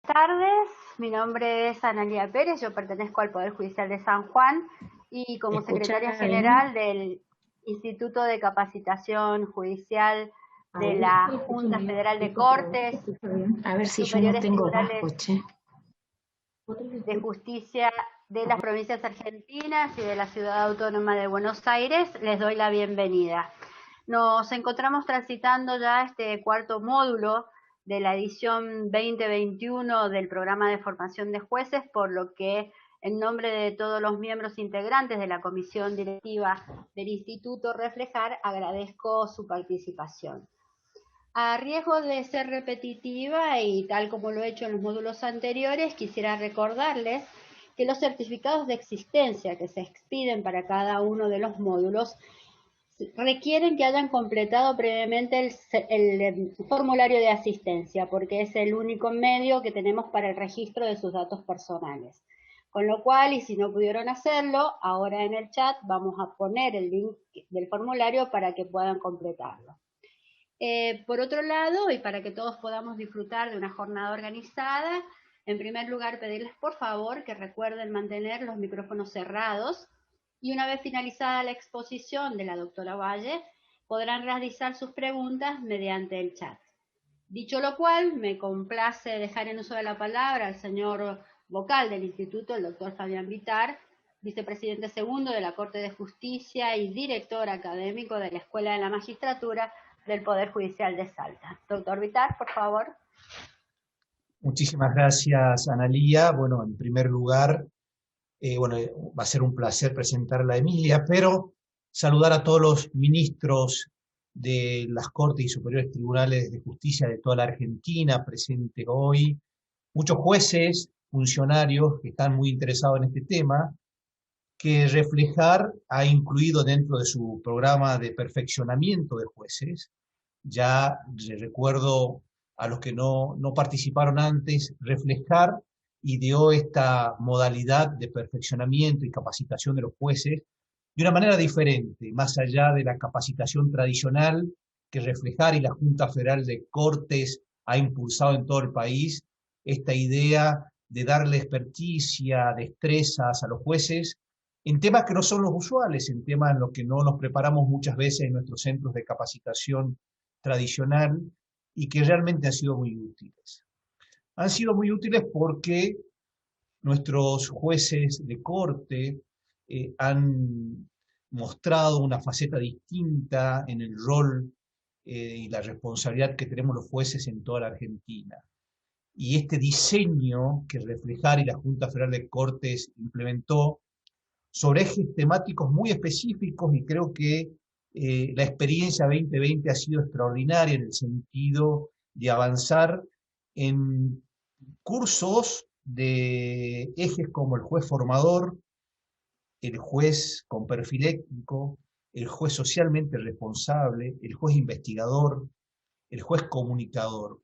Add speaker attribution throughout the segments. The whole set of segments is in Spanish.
Speaker 1: Tardes, mi nombre es Analía Pérez, yo pertenezco al Poder Judicial de San Juan y
Speaker 2: ¿Se
Speaker 1: como secretaria
Speaker 2: escucha bien?
Speaker 1: general del Instituto de Capacitación Judicial
Speaker 2: A
Speaker 1: de
Speaker 2: ver, es que
Speaker 1: la
Speaker 2: lo escucho
Speaker 1: Junta
Speaker 2: medio
Speaker 1: Federal de
Speaker 2: bajito, pero ¿vos se
Speaker 1: Cortes
Speaker 2: escucha bien? A ver si yo no
Speaker 1: Superiores
Speaker 2: tengo
Speaker 1: Tribunales
Speaker 2: casco, che.
Speaker 1: de Justicia de las provincias argentinas y de la Ciudad Autónoma de Buenos Aires, les doy la bienvenida. Nos encontramos transitando ya este cuarto módulo de la edición 2021 del programa de formación de jueces, por lo que en nombre de todos los miembros integrantes de la comisión directiva del Instituto Reflejar, agradezco su participación. A riesgo de ser repetitiva y tal como lo he hecho en los módulos anteriores, quisiera recordarles que los certificados de existencia que se expiden para cada uno de los módulos requieren que hayan completado previamente el formulario de asistencia, porque es el único medio que tenemos para el registro de sus datos personales. Con lo cual, y si no pudieron hacerlo, ahora en el chat vamos a poner el link del formulario para que puedan completarlo. Por otro lado, y para que todos podamos disfrutar de una jornada organizada, en primer lugar pedirles por favor que recuerden mantener los micrófonos cerrados y una vez finalizada la exposición de la doctora Valle, podrán realizar sus preguntas mediante el chat. Dicho lo cual, me complace dejar en uso de la palabra al señor vocal del Instituto, el doctor Fabián Vitar, vicepresidente segundo de la Corte de Justicia y director académico de la Escuela de la Magistratura del Poder Judicial de Salta. Doctor Vitar, por favor.
Speaker 3: Muchísimas gracias, Analía. Bueno, en primer lugar, va a ser un placer presentarla a Emilia, pero saludar a todos los ministros de las Cortes y Superiores Tribunales de Justicia de toda la Argentina presentes hoy, muchos jueces, funcionarios que están muy interesados en este tema, que Reflejar ha incluido dentro de su programa de perfeccionamiento de jueces. Ya recuerdo a los que no participaron antes, Reflejar ideó esta modalidad de perfeccionamiento y capacitación de los jueces de una manera diferente, más allá de la capacitación tradicional que Reflejar y la Junta Federal de Cortes ha impulsado en todo el país, esta idea de darle experticia, destrezas a los jueces en temas que no son los usuales, en temas en los que no nos preparamos muchas veces en nuestros centros de capacitación tradicional y que realmente han sido muy útiles. Han sido muy útiles porque nuestros jueces de corte han mostrado una faceta distinta en el rol y la responsabilidad que tenemos los jueces en toda la Argentina. Y este diseño que Reflejar y la Junta Federal de Cortes implementó sobre ejes temáticos muy específicos y creo que la experiencia 2020 ha sido extraordinaria en el sentido de avanzar en cursos de ejes como el juez formador, el juez con perfil ético, el juez socialmente responsable, el juez investigador, el juez comunicador.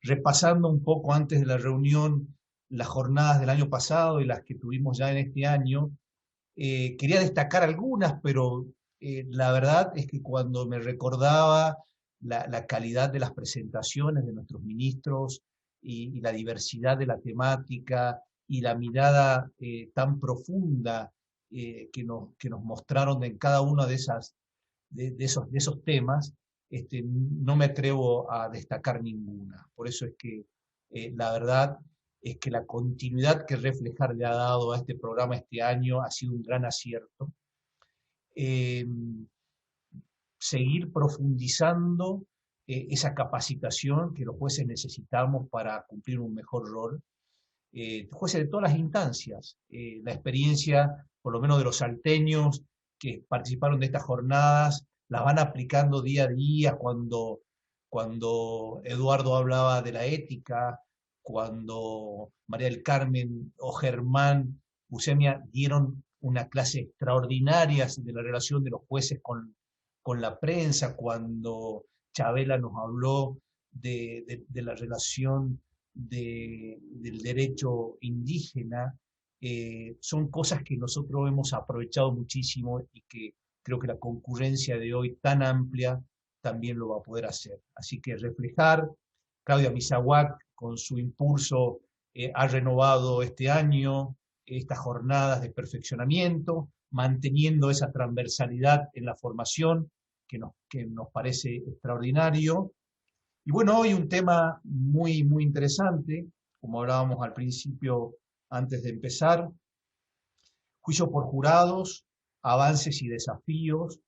Speaker 3: Repasando un poco antes de la reunión las jornadas del año pasado y las que tuvimos ya en este año, quería destacar algunas, pero la verdad es que cuando me recordaba la calidad de las presentaciones de nuestros ministros y la diversidad de la temática y la mirada tan profunda que nos mostraron en cada uno de esos temas, no me atrevo a destacar ninguna. Por eso es que la verdad es que la continuidad que Reflejar le ha dado a este programa este año ha sido un gran acierto. Eh, Seguir profundizando esa capacitación que los jueces necesitamos para cumplir un mejor rol. Jueces de todas las instancias. La experiencia, por lo menos de los salteños que participaron de estas jornadas, las van aplicando día a día cuando Eduardo hablaba de la ética, cuando María del Carmen o Germán Busemia dieron una clase extraordinaria de la relación de los jueces con la prensa, cuando Chabela nos habló de la relación del derecho indígena, son cosas que nosotros hemos aprovechado muchísimo y que creo que la concurrencia de hoy tan amplia también lo va a poder hacer. Así que Reflejar, Claudia Misahuac, con su impulso, ha renovado este año estas jornadas de perfeccionamiento, manteniendo esa transversalidad en la formación que nos parece extraordinario. Y bueno, hoy un tema muy, muy interesante, como hablábamos al principio antes de empezar, juicio por jurados, avances y desafíos,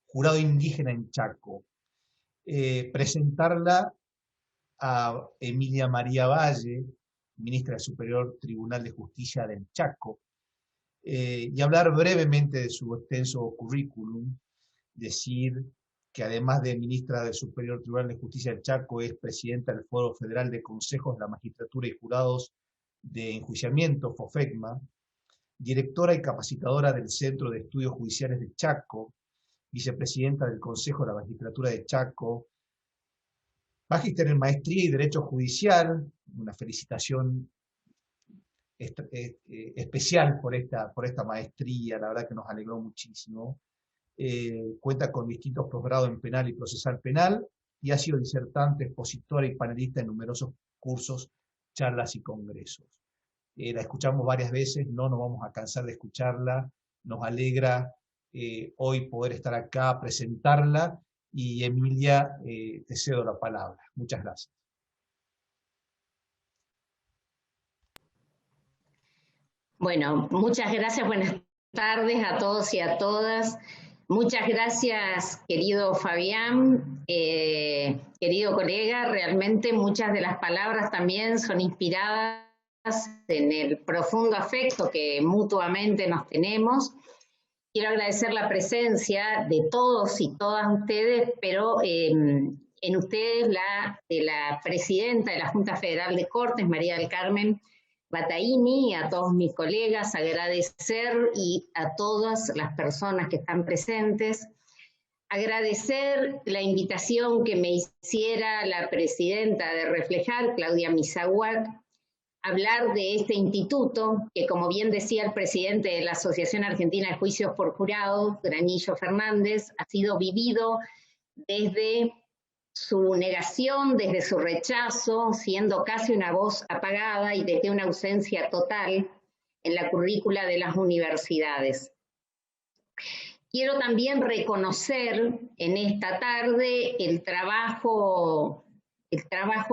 Speaker 3: jurado indígena en Chaco. Presentarla a Emilia María Valle, ministra del Superior Tribunal de Justicia del Chaco, y hablar brevemente de su extenso currículum, decir que además de ministra del Superior Tribunal de Justicia del Chaco, es presidenta del Foro Federal de Consejos de la Magistratura y Jurados de Enjuiciamiento, FOFECMA, directora y capacitadora del Centro de Estudios Judiciales de Chaco, vicepresidenta del Consejo de la Magistratura de Chaco, magíster en Maestría y Derecho Judicial, una felicitación especial por esta maestría, la verdad que nos alegró muchísimo. Cuenta con distintos posgrados en penal y procesal penal y ha sido disertante, expositora y panelista en numerosos cursos, charlas y congresos. La escuchamos varias veces, no nos vamos a cansar de escucharla, nos alegra hoy poder estar acá, presentarla, y Emilia, te cedo la palabra. Muchas gracias.
Speaker 2: Bueno, muchas gracias, buenas tardes a todos y a todas. Muchas gracias, querido Fabián, querido colega. Realmente muchas de las palabras también son inspiradas en el profundo afecto que mutuamente nos tenemos. Quiero agradecer la presencia de todos y todas ustedes, pero en ustedes de la presidenta de la Junta Federal de Cortes, María del Carmen Bataini, y a todos mis colegas, agradecer y a todas las personas que están presentes, agradecer la invitación que me hiciera la presidenta de Reflejar, Claudia Misahuac, hablar de este instituto, que como bien decía el presidente de la Asociación Argentina de Juicios por Jurados, Granillo Fernández, ha sido vivido desde su negación, desde su rechazo, siendo casi una voz apagada y desde una ausencia total en la currícula de las universidades. Quiero también reconocer en esta tarde el trabajo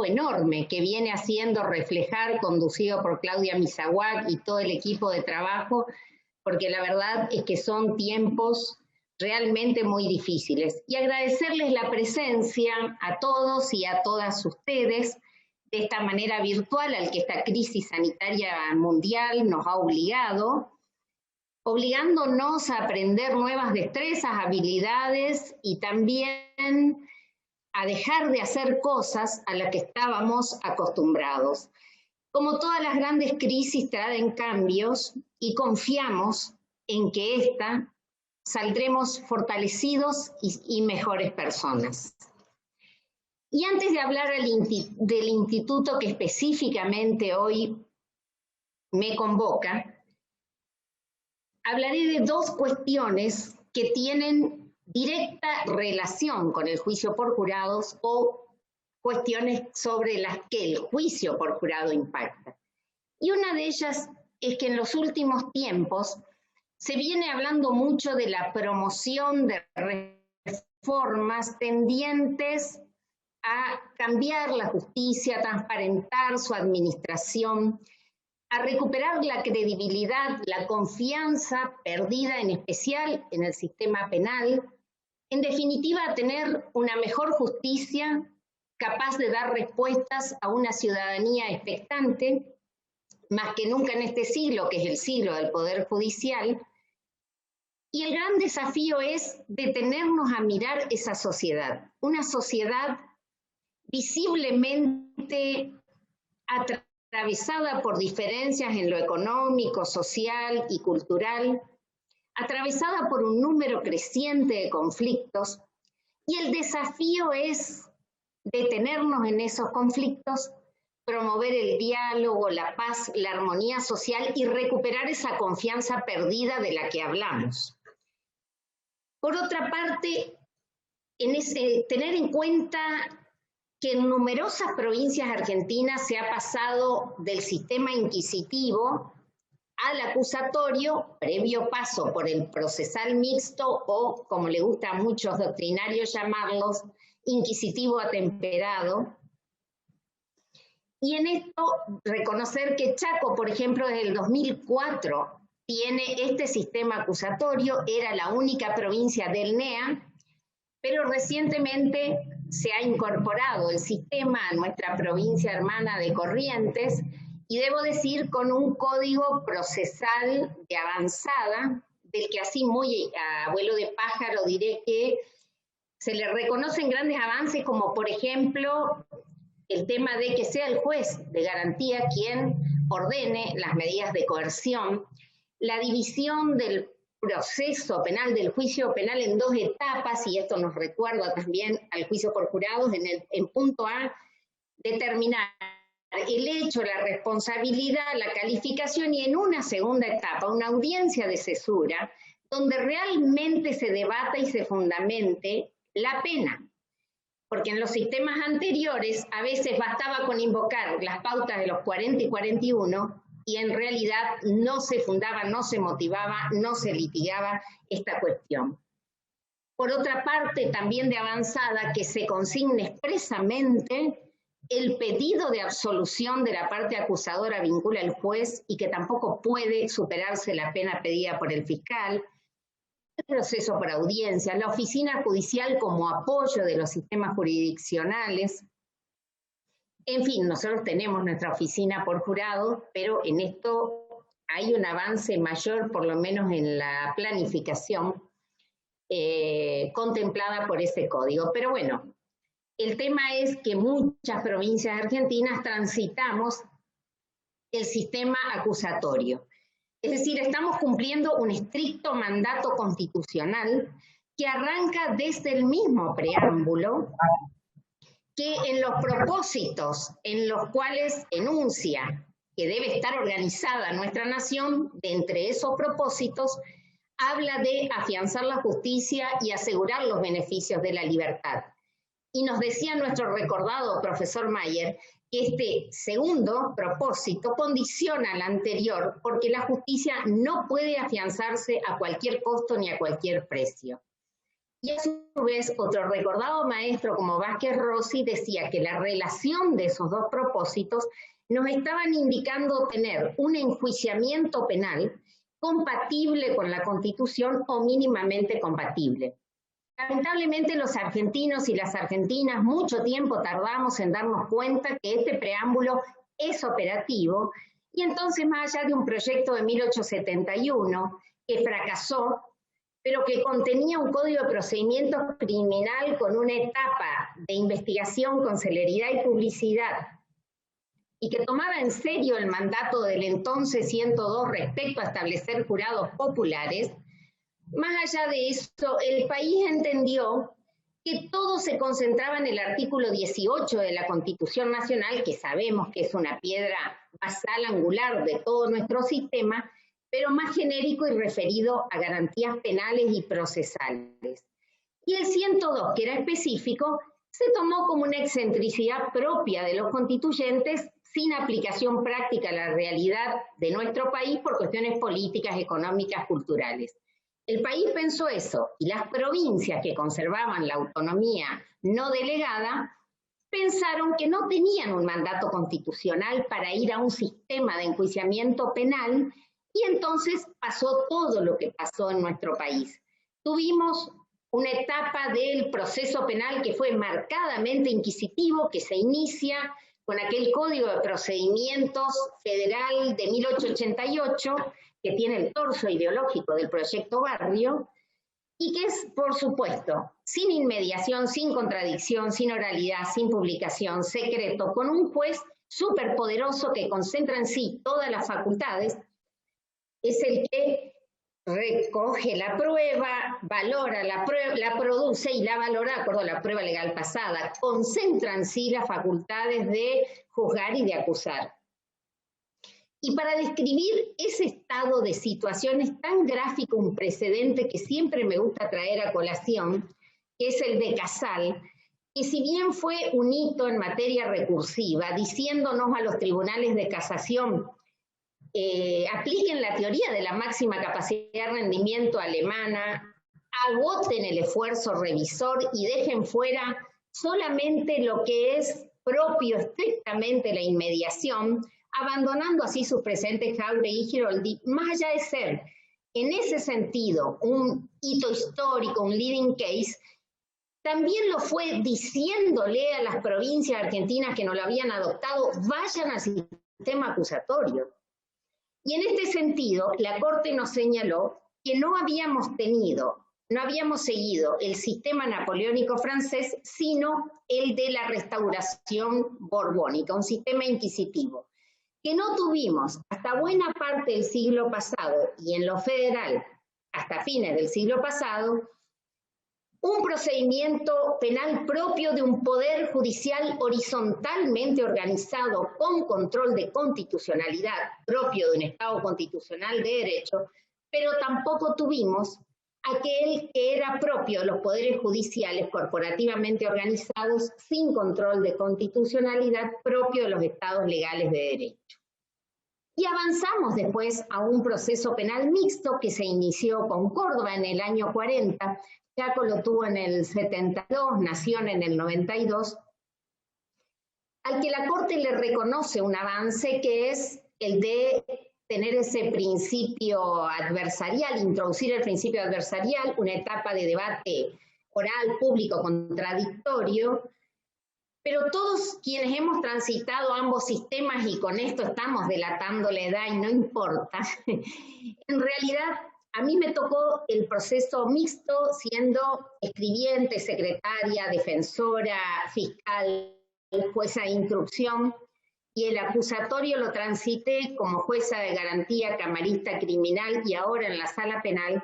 Speaker 2: enorme que viene haciendo Reflejar, conducido por Claudia Misahuac y todo el equipo de trabajo, porque la verdad es que son tiempos realmente muy difíciles. Y agradecerles la presencia a todos y a todas ustedes de esta manera virtual al que esta crisis sanitaria mundial nos ha obligándonos a aprender nuevas destrezas, habilidades y también a dejar de hacer cosas a las que estábamos acostumbrados. Como todas las grandes crisis traen cambios y confiamos en que saldremos fortalecidos y mejores personas. Y antes de hablar del instituto que específicamente hoy me convoca, hablaré de dos cuestiones que tienen directa relación con el juicio por jurados o cuestiones sobre las que el juicio por jurado impacta. Y una de ellas es que en los últimos tiempos se viene hablando mucho de la promoción de reformas tendientes a cambiar la justicia, a transparentar su administración, a recuperar la credibilidad, la confianza perdida en especial en el sistema penal, en definitiva a tener una mejor justicia capaz de dar respuestas a una ciudadanía expectante, más que nunca en este siglo, que es el siglo del Poder Judicial. Y el gran desafío es detenernos a mirar esa sociedad, una sociedad visiblemente atravesada por diferencias en lo económico, social y cultural, atravesada por un número creciente de conflictos, y el desafío es detenernos en esos conflictos, promover el diálogo, la paz, la armonía social y recuperar esa confianza perdida de la que hablamos. Por otra parte, tener en cuenta que en numerosas provincias argentinas se ha pasado del sistema inquisitivo al acusatorio, previo paso por el procesal mixto o, como le gusta a muchos doctrinarios llamarlos, inquisitivo atemperado. Y en esto reconocer que Chaco, por ejemplo, desde el 2004 tiene este sistema acusatorio, era la única provincia del NEA, pero recientemente se ha incorporado el sistema a nuestra provincia hermana de Corrientes, y debo decir con un código procesal de avanzada, del que así muy a vuelo de pájaro diré que se le reconocen grandes avances, como por ejemplo el tema de que sea el juez de garantía quien ordene las medidas de coerción, la división del proceso penal, del juicio penal en dos etapas, y esto nos recuerda también al juicio por jurados, en punto A, determinar el hecho, la responsabilidad, la calificación, y en una segunda etapa, una audiencia de cesura, donde realmente se debata y se fundamente la pena. Porque en los sistemas anteriores a veces bastaba con invocar las pautas de los 40 y 41 y en realidad no se fundaba, no se motivaba, no se litigaba esta cuestión. Por otra parte, también de avanzada, que se consigne expresamente el pedido de absolución de la parte acusadora vincula al juez y que tampoco puede superarse la pena pedida por el fiscal, el proceso por audiencia, la oficina judicial como apoyo de los sistemas jurisdiccionales. En fin, nosotros tenemos nuestra oficina por jurado, pero en esto hay un avance mayor, por lo menos en la planificación contemplada por ese código. Pero bueno, el tema es que muchas provincias argentinas transitamos el sistema acusatorio. Es decir, estamos cumpliendo un estricto mandato constitucional que arranca desde el mismo preámbulo, que en los propósitos en los cuales enuncia que debe estar organizada nuestra nación, de entre esos propósitos, habla de afianzar la justicia y asegurar los beneficios de la libertad. Y nos decía nuestro recordado profesor Mayer que este segundo propósito condiciona al anterior porque la justicia no puede afianzarse a cualquier costo ni a cualquier precio. Y a su vez, otro recordado maestro como Vázquez Rossi decía que la relación de esos dos propósitos nos estaban indicando tener un enjuiciamiento penal compatible con la Constitución o mínimamente compatible. Lamentablemente los argentinos y las argentinas mucho tiempo tardamos en darnos cuenta que este preámbulo es operativo y entonces más allá de un proyecto de 1871 que fracasó, pero que contenía un código de procedimiento criminal con una etapa de investigación con celeridad y publicidad y que tomaba en serio el mandato del entonces 102 respecto a establecer jurados populares, más allá de eso, el país entendió que todo se concentraba en el artículo 18 de la Constitución Nacional, que sabemos que es una piedra basal angular de todo nuestro sistema, pero más genérico y referido a garantías penales y procesales. Y el 102, que era específico, se tomó como una excentricidad propia de los constituyentes sin aplicación práctica a la realidad de nuestro país por cuestiones políticas, económicas, culturales. El país pensó eso, y las provincias que conservaban la autonomía no delegada pensaron que no tenían un mandato constitucional para ir a un sistema de enjuiciamiento penal, y entonces pasó todo lo que pasó en nuestro país. Tuvimos una etapa del proceso penal que fue marcadamente inquisitivo, que se inicia con aquel Código de Procedimientos Federal de 1888, que tiene el torso ideológico del Proyecto Barrio, y que es, por supuesto, sin inmediación, sin contradicción, sin oralidad, sin publicación, secreto, con un juez superpoderoso que concentra en sí todas las facultades, es el que recoge la prueba, valora la prueba, la produce y la valora de acuerdo a la prueba legal pasada, concentra en sí las facultades de juzgar y de acusar. Y para describir ese estado de situación es tan gráfico un precedente que siempre me gusta traer a colación, que es el de Casal, que si bien fue un hito en materia recursiva, diciéndonos a los tribunales de casación, apliquen la teoría de la máxima capacidad de rendimiento alemana, agoten el esfuerzo revisor y dejen fuera solamente lo que es propio estrictamente la inmediación, abandonando así sus presentes Jáuregui y Giroldi, más allá de ser en ese sentido un hito histórico, un leading case, también lo fue diciéndole a las provincias argentinas que no lo habían adoptado, vayan al sistema acusatorio. Y en este sentido, la Corte nos señaló que no habíamos seguido el sistema napoleónico francés, sino el de la restauración borbónica, un sistema inquisitivo, que no tuvimos hasta buena parte del siglo pasado y en lo federal hasta fines del siglo pasado, un procedimiento penal propio de un poder judicial horizontalmente organizado con control de constitucionalidad propio de un Estado constitucional de derecho, pero tampoco tuvimos aquel que era propio de los poderes judiciales corporativamente organizados sin control de constitucionalidad propio de los estados legales de derecho. Y avanzamos después a un proceso penal mixto que se inició con Córdoba en el año 40, Chaco lo tuvo en el 72, Nación en el 92, al que la Corte le reconoce un avance que es el de tener ese principio adversarial, introducir el principio adversarial, una etapa de debate oral, público, contradictorio, pero todos quienes hemos transitado ambos sistemas, y con esto estamos delatando la edad y no importa, en realidad a mí me tocó el proceso mixto siendo escribiente, secretaria, defensora, fiscal, jueza de instrucción, y el acusatorio lo transité como jueza de garantía, camarista criminal y ahora en la sala penal.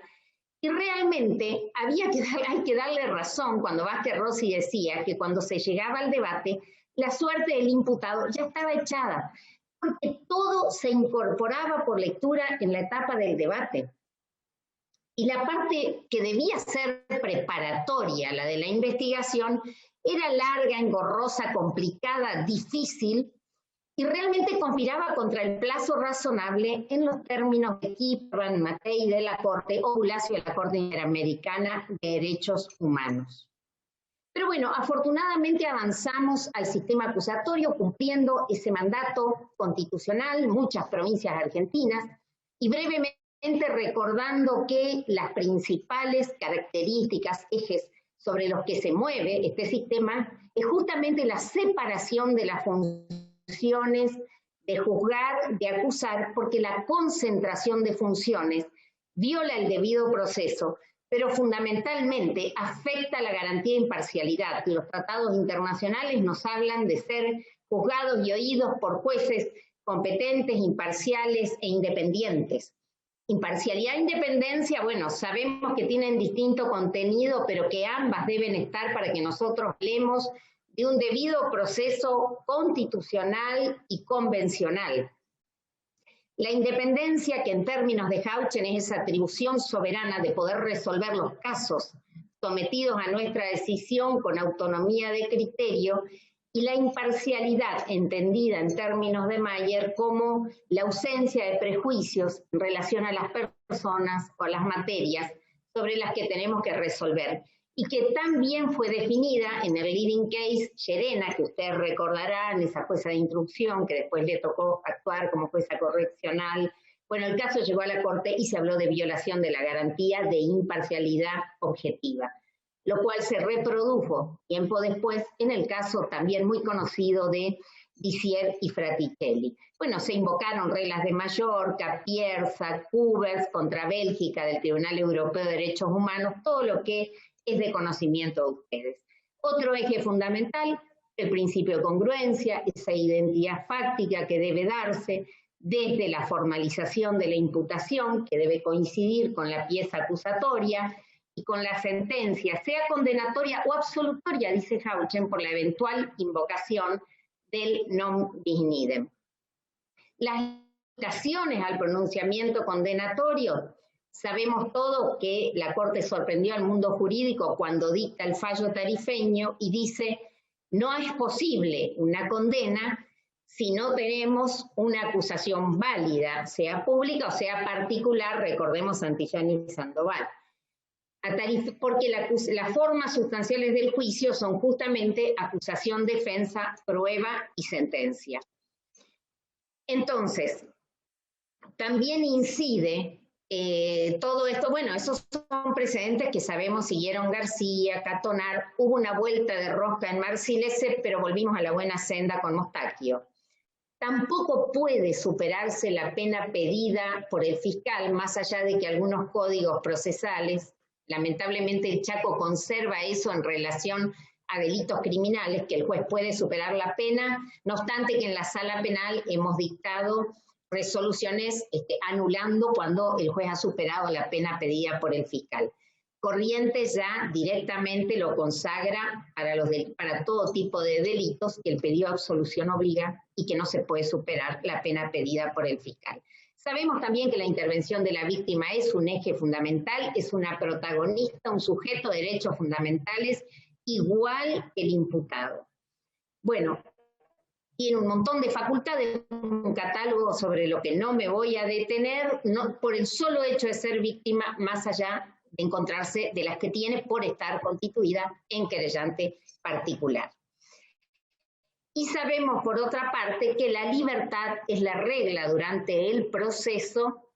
Speaker 2: Y realmente hay que darle razón cuando Vázquez Rossi decía que cuando se llegaba al debate, la suerte del imputado ya estaba echada, porque todo se incorporaba por lectura en la etapa del debate. Y la parte que debía ser preparatoria, la de la investigación, era larga, engorrosa, complicada, difícil, y realmente conspiraba contra el plazo razonable en los términos de Kipran, Matei de la Corte o Bulacio de la Corte Interamericana de Derechos Humanos. Pero bueno, afortunadamente avanzamos al sistema acusatorio cumpliendo ese mandato constitucional, muchas provincias argentinas, y brevemente recordando que las principales características, ejes sobre los que se mueve este sistema, es justamente la separación de las funciones de juzgar, de acusar, porque la concentración de funciones viola el debido proceso, pero fundamentalmente afecta la garantía de imparcialidad. Los tratados internacionales nos hablan de ser juzgados y oídos por jueces competentes, imparciales e independientes. Imparcialidad e independencia, bueno, sabemos que tienen distinto contenido, pero que ambas deben estar para que nosotros hablemos de un debido proceso constitucional y convencional. La independencia, que en términos de Hauchen es esa atribución soberana de poder resolver los casos sometidos a nuestra decisión con autonomía de criterio, y la imparcialidad, entendida en términos de Mayer como la ausencia de prejuicios en relación a las personas o a las materias sobre las que tenemos que resolver, y que también fue definida en el leading case Llerena, que ustedes recordarán, esa jueza de instrucción que después le tocó actuar como jueza correccional. Bueno, el caso llegó a la Corte y se habló de violación de la garantía de imparcialidad objetiva, lo cual se reprodujo tiempo después en el caso también muy conocido de Bissier y Fraticelli. Bueno, se invocaron reglas de Mallorca, Pierza, Cubers contra Bélgica del Tribunal Europeo de Derechos Humanos, todo lo que es de conocimiento de ustedes. Otro eje fundamental, el principio de congruencia, esa identidad fáctica que debe darse desde la formalización de la imputación, que debe coincidir con la pieza acusatoria, y con la sentencia, sea condenatoria o absolutoria, dice Hauchen, por la eventual invocación del non bis in idem. Las limitaciones al pronunciamiento condenatorio Sabemos todos que la Corte sorprendió al mundo jurídico cuando dicta el fallo tarifeño y dice, no es posible una condena si no tenemos una acusación válida, sea pública o sea particular, recordemos Santillán y Sandoval. Porque las formas sustanciales del juicio son justamente acusación, defensa, prueba y sentencia. Entonces, también incide todo esto, bueno, esos son precedentes que sabemos, siguieron García, Catonar, hubo una vuelta de rosca en Marcilese, pero volvimos a la buena senda con Mostacchio. Tampoco puede superarse la pena pedida por el fiscal, más allá de que algunos códigos procesales, lamentablemente el Chaco conserva eso en relación a delitos criminales, que el juez puede superar la pena, no obstante que en la sala penal hemos dictado resoluciones anulando cuando el juez ha superado la pena pedida por el fiscal. Corrientes ya directamente lo consagra para todo tipo de delitos que el pedido de absolución obliga y que no se puede superar la pena pedida por el fiscal. Sabemos también que la intervención de la víctima es un eje fundamental, es una protagonista, un sujeto de derechos fundamentales igual que el imputado. Bueno, tiene un montón de facultades, un catálogo sobre lo que no me voy a detener, no, por el solo hecho de ser víctima, más allá de encontrarse de las que tiene por estar constituida en querellante particular. Y sabemos, por otra parte, que la libertad es la regla durante el proceso,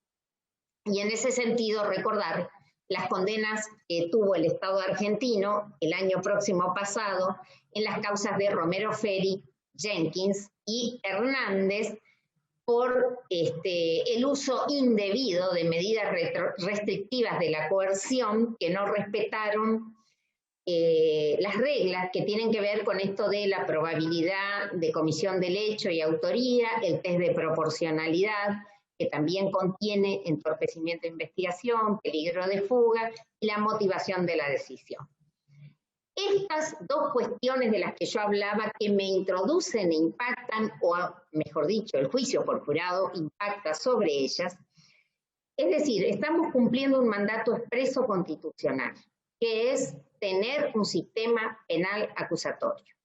Speaker 2: y en ese sentido recordar las condenas que tuvo el Estado argentino el año próximo pasado en las causas de Romero Ferri, Jenkins y Hernández por el uso indebido de medidas restrictivas de la coerción que no respetaron las reglas que tienen que ver con esto de la probabilidad de comisión del hecho y autoría, el test de proporcionalidad, que también contiene entorpecimiento de investigación, peligro de fuga y la motivación de la decisión. Estas dos cuestiones de las que yo hablaba que me introducen e impactan, o mejor dicho, el juicio por jurado impacta sobre ellas, es decir, estamos cumpliendo un mandato expreso constitucional, que es tener un sistema penal acusatorio.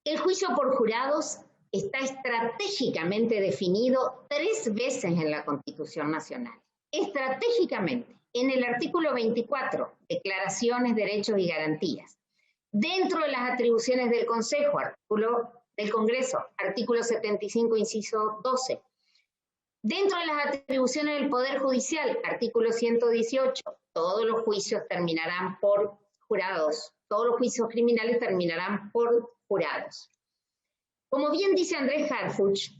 Speaker 2: El juicio por jurados está estratégicamente definido 3 veces en la Constitución Nacional. Estratégicamente, en el artículo 24, declaraciones, derechos y garantías. Dentro de las atribuciones del Consejo, artículo del Congreso, artículo 75, inciso 12. Dentro de las atribuciones del Poder Judicial, artículo 118, todos los juicios terminarán por jurados, todos los juicios criminales terminarán por jurados. Como bien dice Andrés Harfuch,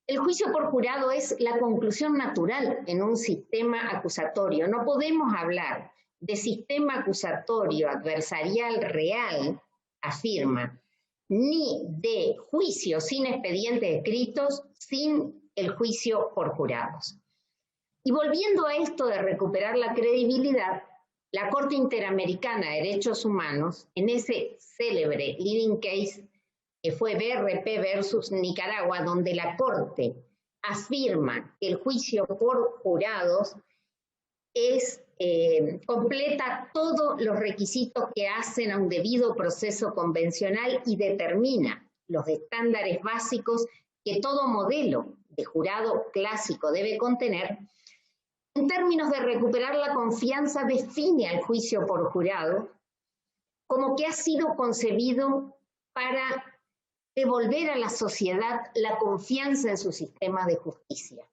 Speaker 2: el juicio por jurado es la conclusión natural en un sistema acusatorio. No podemos hablar de sistema acusatorio adversarial real, afirma, ni de juicio sin expedientes escritos, sin el juicio por jurados. Y volviendo a esto de recuperar la credibilidad, la Corte Interamericana de Derechos Humanos, en ese célebre leading case que fue BRP versus Nicaragua, donde la Corte afirma que el juicio por jurados completa todos los requisitos que hacen a un debido proceso convencional y determina los estándares básicos que todo modelo de jurado clásico debe contener. En términos de recuperar la confianza, define al juicio por jurado como que ha sido concebido para devolver a la sociedad la confianza en su sistema de justicia,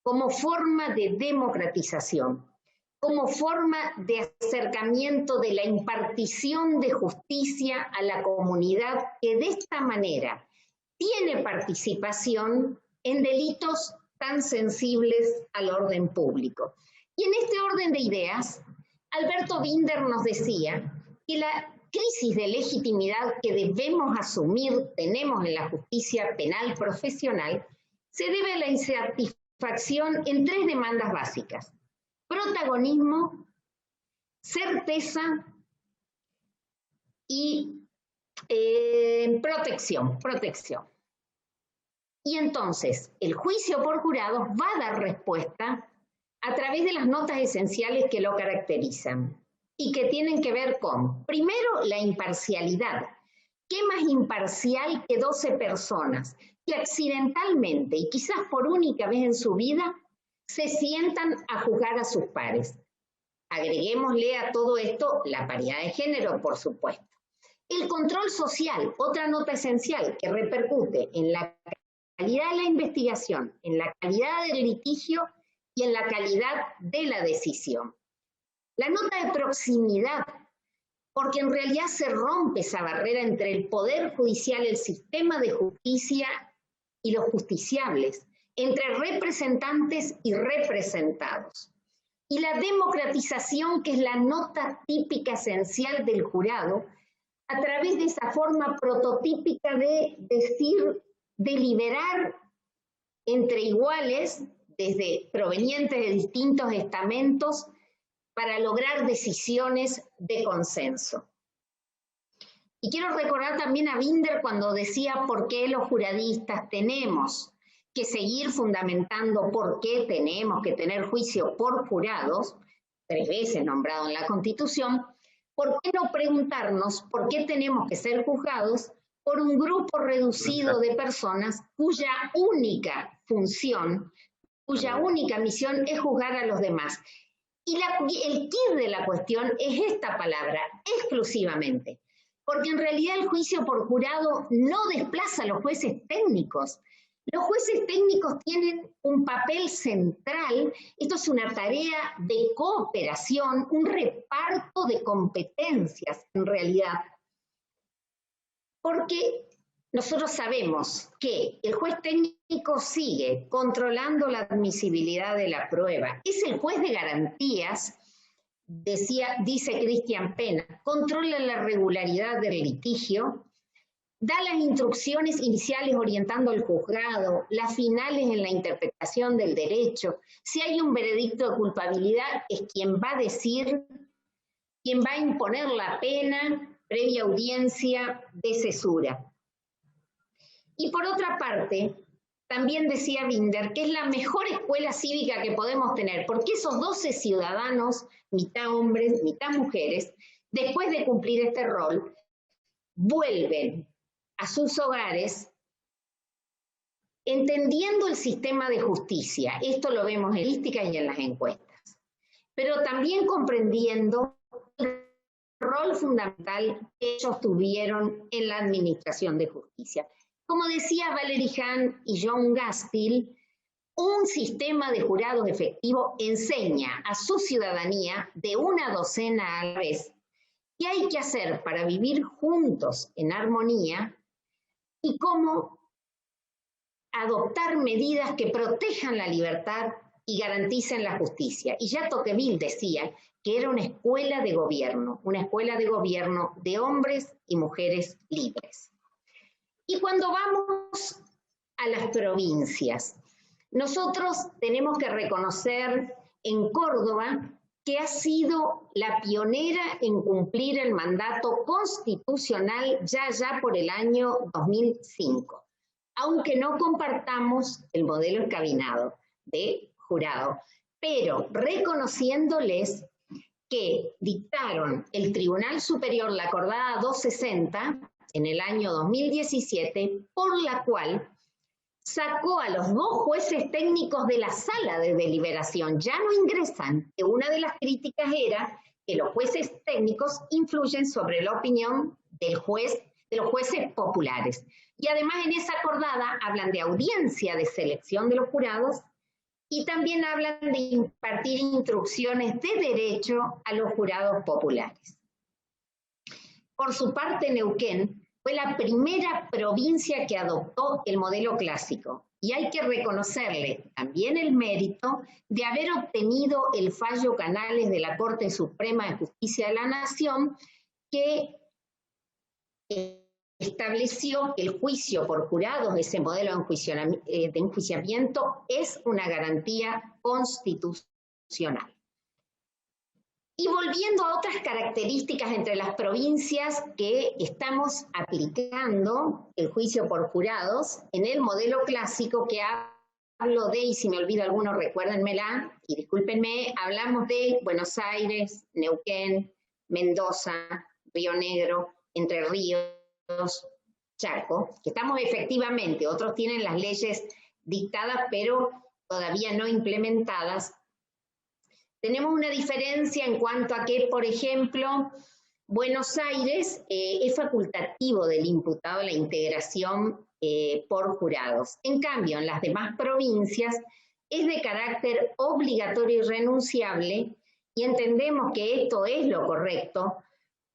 Speaker 2: como forma de democratización, como forma de acercamiento de la impartición de justicia a la comunidad que de esta manera tiene participación en delitos tan sensibles al orden público. Y en este orden de ideas, Alberto Binder nos decía que la crisis de legitimidad que debemos asumir, tenemos en la justicia penal profesional, se debe a la insatisfacción en 3 demandas básicas: protagonismo, certeza y protección. Y entonces, el juicio por jurados va a dar respuesta a través de las notas esenciales que lo caracterizan y que tienen que ver con, primero, la imparcialidad. ¿Qué más imparcial que 12 personas que accidentalmente y quizás por única vez en su vida se sientan a juzgar a sus pares? Agreguémosle a todo esto la paridad de género, por supuesto. El control social, otra nota esencial que repercute en la calidad de la investigación, en la calidad del litigio y en la calidad de la decisión. La nota de proximidad, porque en realidad se rompe esa barrera entre el poder judicial, el sistema de justicia y los justiciables, entre representantes y representados. Y la democratización, que es la nota típica esencial del jurado, a través de esa forma prototípica de decir, deliberar entre iguales, desde provenientes de distintos estamentos, para lograr decisiones de consenso. Y quiero recordar también a Binder cuando decía por qué los juradistas tenemos que seguir fundamentando por qué tenemos que tener juicio por jurados, 3 veces nombrado en la Constitución. ¿Por qué no preguntarnos por qué tenemos que ser juzgados por un grupo reducido de personas cuya única función, cuya única misión es juzgar a los demás? Y el quid de la cuestión es esta palabra, exclusivamente, porque en realidad el juicio por jurado no desplaza a los jueces técnicos. Los jueces técnicos tienen un papel central, esto es una tarea de cooperación, un reparto de competencias en realidad, porque nosotros sabemos que el juez técnico sigue controlando la admisibilidad de la prueba, es el juez de garantías, dice Cristian Pena, controla la regularidad del litigio, da las instrucciones iniciales orientando el juzgado, las finales en la interpretación del derecho. Si hay un veredicto de culpabilidad, es quien va a decir, quien va a imponer la pena previa audiencia de cesura. Y por otra parte, también decía Binder que es la mejor escuela cívica que podemos tener, porque esos 12 ciudadanos, mitad hombres, mitad mujeres, después de cumplir este rol, vuelven a sus hogares entendiendo el sistema de justicia. Esto lo vemos en estadísticas y en las encuestas. Pero también comprendiendo el rol fundamental que ellos tuvieron en la administración de justicia. Como decía Valerie Hahn y John Gastill, un sistema de jurados efectivo enseña a su ciudadanía de una docena a la vez qué hay que hacer para vivir juntos en armonía y cómo adoptar medidas que protejan la libertad y garanticen la justicia. Y ya Tocqueville decía que era una escuela de gobierno de hombres y mujeres libres. Y cuando vamos a las provincias, nosotros tenemos que reconocer en Córdoba que ha sido la pionera en cumplir el mandato constitucional ya por el año 2005, aunque no compartamos el modelo escabinado de jurado, pero reconociéndoles que dictaron el Tribunal Superior la acordada 260 en el año 2017, por la cual sacó a los 2 jueces técnicos de la sala de deliberación, ya no ingresan, que una de las críticas era que los jueces técnicos influyen sobre la opinión del juez, de los jueces populares. Y además en esa acordada hablan de audiencia de selección de los jurados y también hablan de impartir instrucciones de derecho a los jurados populares. Por su parte, Neuquén fue la primera provincia que adoptó el modelo clásico y hay que reconocerle también el mérito de haber obtenido el fallo Canales de la Corte Suprema de Justicia de la Nación que estableció que el juicio por jurados, ese modelo de enjuiciamiento, es una garantía constitucional. Y volviendo a otras características entre las provincias que estamos aplicando el juicio por jurados en el modelo clásico que hablo de, y si me olvido alguno, recuérdenmela, y discúlpenme, hablamos de Buenos Aires, Neuquén, Mendoza, Río Negro, Entre Ríos, Chaco, que estamos efectivamente, otros tienen las leyes dictadas, pero todavía no implementadas. Tenemos una diferencia en cuanto a que, por ejemplo, Buenos Aires es facultativo del imputado la integración por jurados. En cambio, en las demás provincias es de carácter obligatorio y renunciable, y entendemos que esto es lo correcto,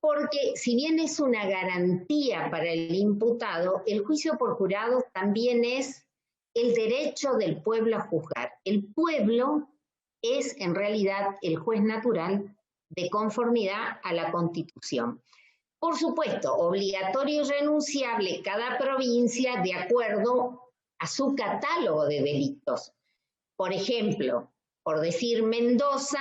Speaker 2: porque si bien es una garantía para el imputado, el juicio por jurados también es el derecho del pueblo a juzgar. El pueblo es en realidad el juez natural de conformidad a la Constitución. Por supuesto, obligatorio y renunciable cada provincia de acuerdo a su catálogo de delitos. Por ejemplo, por decir Mendoza,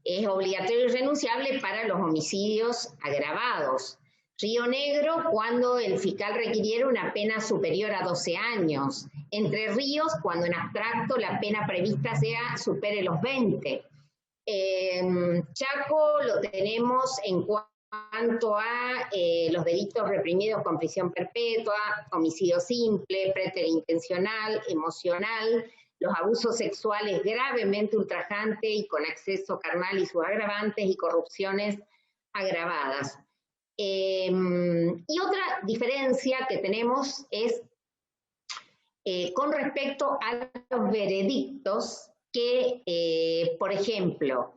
Speaker 2: es obligatorio y renunciable para los homicidios agravados. Río Negro, cuando el fiscal requiriera una pena superior a 12 años. Entre Ríos, cuando en abstracto la pena prevista supere los 20. Chaco lo tenemos en cuanto a los delitos reprimidos con prisión perpetua, homicidio simple, preterintencional, emocional, los abusos sexuales gravemente ultrajantes y con acceso carnal y sus agravantes y corrupciones agravadas. Y otra diferencia que tenemos es con respecto a los veredictos que, por ejemplo,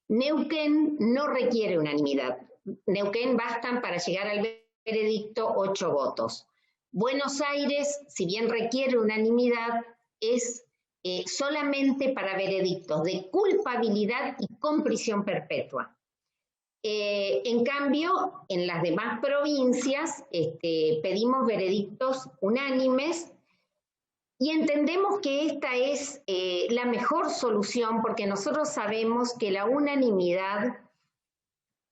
Speaker 2: Neuquén no requiere unanimidad. Neuquén bastan para llegar al veredicto 8 votos. Buenos Aires, si bien requiere unanimidad, es solamente para veredictos de culpabilidad y con prisión perpetua. En cambio, en las demás provincias pedimos veredictos unánimes y entendemos que esta es la mejor solución porque nosotros sabemos que la unanimidad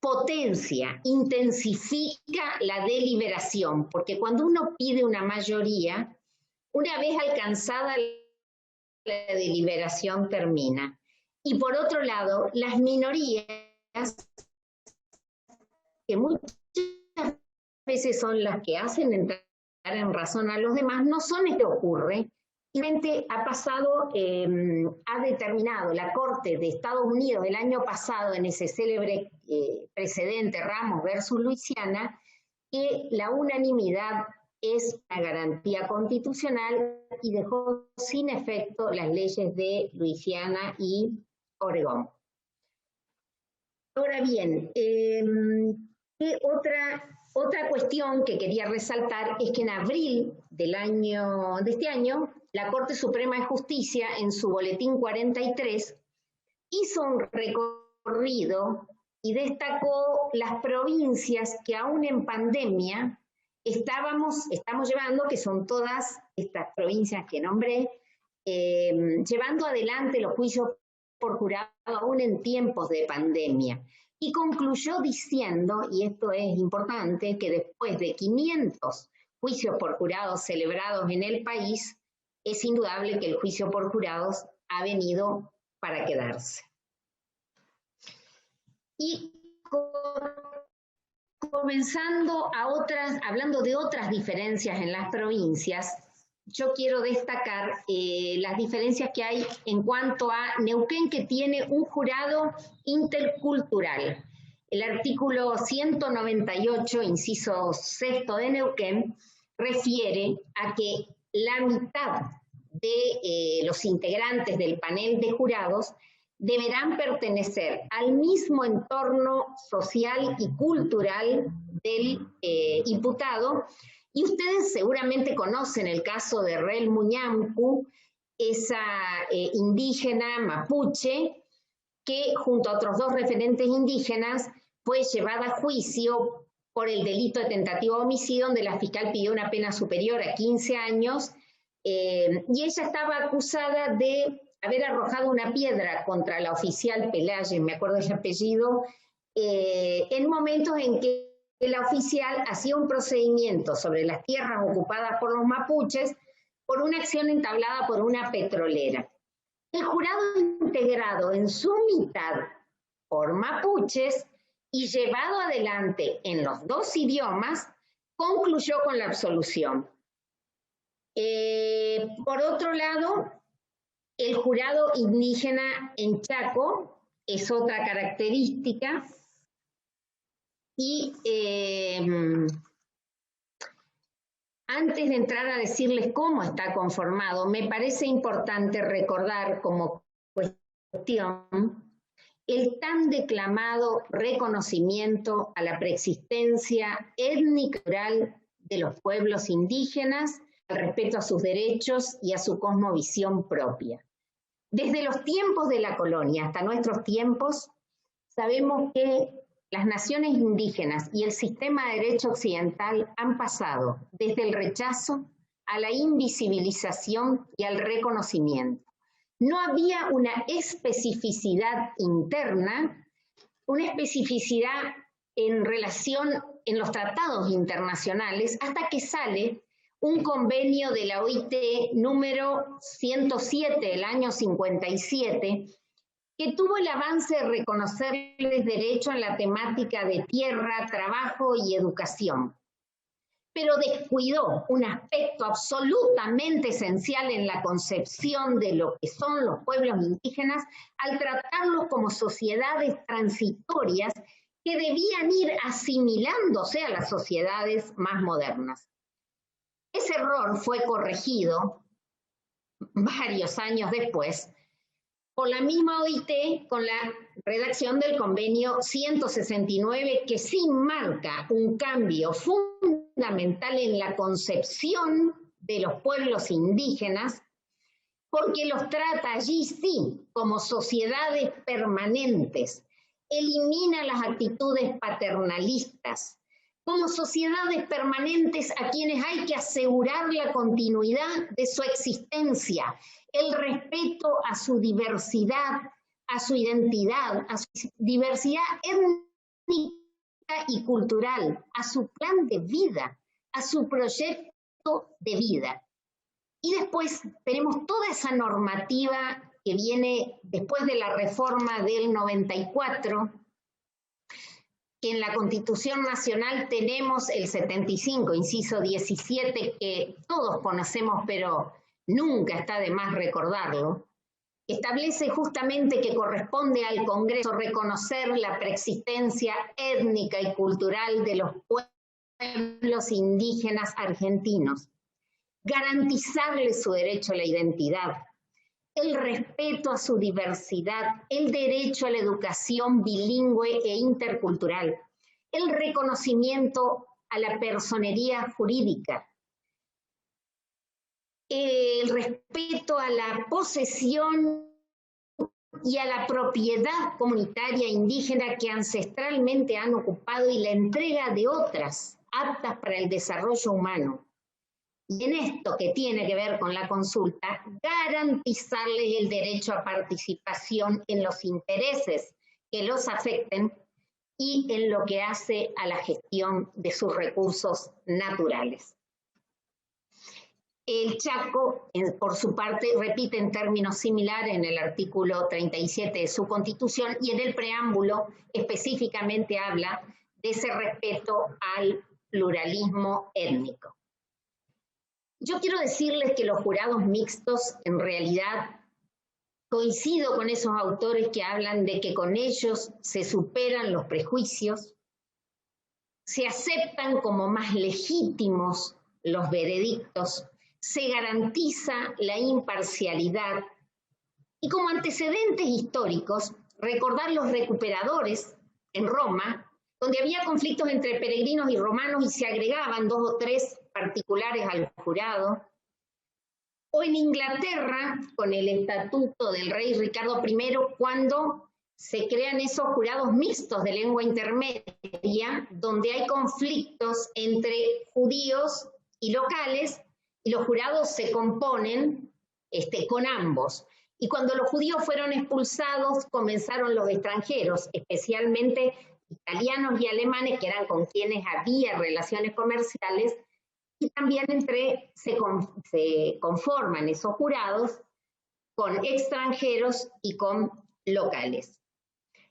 Speaker 2: potencia, intensifica la deliberación, porque cuando uno pide una mayoría, una vez alcanzada la deliberación termina. Y por otro lado, las minorías, que muchas veces son las que hacen entrar en razón a los demás, no son lo que ocurre. Realmente ha pasado, ha determinado la Corte de Estados Unidos el año pasado en ese célebre precedente Ramos versus Luisiana, que la unanimidad es una garantía constitucional y dejó sin efecto las leyes de Luisiana y Oregón. Ahora bien, otra cuestión que quería resaltar es que en abril de este año, la Corte Suprema de Justicia, en su boletín 43, hizo un recorrido y destacó las provincias que aún en pandemia estamos llevando, que son todas estas provincias que nombré, llevando adelante los juicios por jurado aún en tiempos de pandemia. Y concluyó diciendo, y esto es importante, que después de 500 juicios por jurados celebrados en el país, es indudable que el juicio por jurados ha venido para quedarse. Y comenzando hablando de otras diferencias en las provincias, yo quiero destacar las diferencias que hay en cuanto a Neuquén, que tiene un jurado intercultural. El artículo 198, inciso 6 de Neuquén, refiere a que la mitad de los integrantes del panel de jurados deberán pertenecer al mismo entorno social y cultural del imputado. Y ustedes seguramente conocen el caso de Rel Muñamcu, esa indígena mapuche, que junto a otros 2 referentes indígenas fue llevada a juicio por el delito de tentativa de homicidio, donde la fiscal pidió una pena superior a 15 años, y ella estaba acusada de haber arrojado una piedra contra la oficial Pelaye, me acuerdo ese apellido, en momentos en que la oficial hacía un procedimiento sobre las tierras ocupadas por los mapuches, por una acción entablada por una petrolera. El jurado integrado en su mitad por mapuches y llevado adelante en los dos idiomas, concluyó con la absolución. Por otro lado, el jurado indígena en Chaco es otra característica y antes de entrar a decirles cómo está conformado, me parece importante recordar como cuestión el tan declamado reconocimiento a la preexistencia étnica de los pueblos indígenas, al respeto a sus derechos y a su cosmovisión propia. Desde los tiempos de la colonia hasta nuestros tiempos, sabemos que las naciones indígenas y el sistema de derecho occidental han pasado desde el rechazo a la invisibilización y al reconocimiento. No había una especificidad interna, una especificidad en relación en los tratados internacionales, hasta que sale un convenio de la OIT número 107 del año 57, que tuvo el avance de reconocerles derecho en la temática de tierra, trabajo y educación, pero descuidó un aspecto absolutamente esencial en la concepción de lo que son los pueblos indígenas al tratarlos como sociedades transitorias que debían ir asimilándose a las sociedades más modernas. Ese error fue corregido varios años después por la misma OIT con la redacción del convenio 169, que sí marca un cambio fundamental en la concepción de los pueblos indígenas, porque los trata allí sí como sociedades permanentes, elimina las actitudes paternalistas, como sociedades permanentes a quienes hay que asegurar la continuidad de su existencia, el respeto a su diversidad, a su identidad, a su diversidad étnica y cultural, a su plan de vida, a su proyecto de vida. Y después tenemos toda esa normativa que viene después de la reforma del 94, que en la Constitución Nacional tenemos el 75, inciso 17, que todos conocemos, pero nunca está de más recordarlo, establece justamente que corresponde al Congreso reconocer la preexistencia étnica y cultural de los pueblos indígenas argentinos, garantizarles su derecho a la identidad, el respeto a su diversidad, el derecho a la educación bilingüe e intercultural, el reconocimiento a la personería jurídica, el respeto a la posesión y a la propiedad comunitaria indígena que ancestralmente han ocupado y la entrega de otras aptas para el desarrollo humano. Y en esto que tiene que ver con la consulta, garantizarles el derecho a participación en los intereses que los afecten y en lo que hace a la gestión de sus recursos naturales. El Chaco, por su parte, repite en términos similares en el artículo 37 de su Constitución y en el preámbulo específicamente habla de ese respeto al pluralismo étnico. Yo quiero decirles que los jurados mixtos, en realidad, coincido con esos autores que hablan de que con ellos se superan los prejuicios, se aceptan como más legítimos los veredictos, se garantiza la imparcialidad y como antecedentes históricos, recordar los recuperadores en Roma, donde había conflictos entre peregrinos y romanos y se agregaban 2 o 3 particulares al jurado, o en Inglaterra, con el estatuto del rey Ricardo I, cuando se crean esos jurados mixtos de lengua intermedia, donde hay conflictos entre judíos y locales, y los jurados se componen con ambos. Y cuando los judíos fueron expulsados, comenzaron los extranjeros, especialmente italianos y alemanes, que eran con quienes había relaciones comerciales, y también se conforman esos jurados con extranjeros y con locales.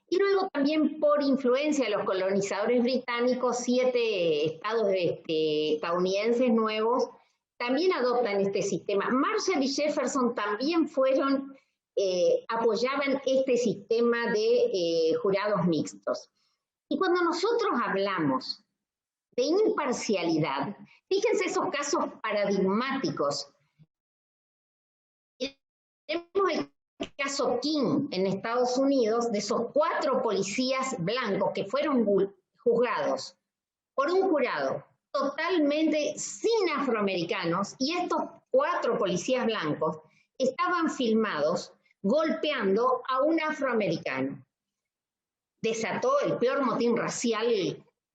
Speaker 2: Y luego también por influencia de los colonizadores británicos, 7 estados estadounidenses nuevos también adoptan este sistema. Marshall y Jefferson también apoyaban este sistema de jurados mixtos. Y cuando nosotros hablamos de imparcialidad, fíjense esos casos paradigmáticos. Tenemos el caso King en Estados Unidos, de esos 4 policías blancos que fueron juzgados por un jurado totalmente sin afroamericanos, y estos 4 policías blancos estaban filmados golpeando a un afroamericano. Desató el peor motín racial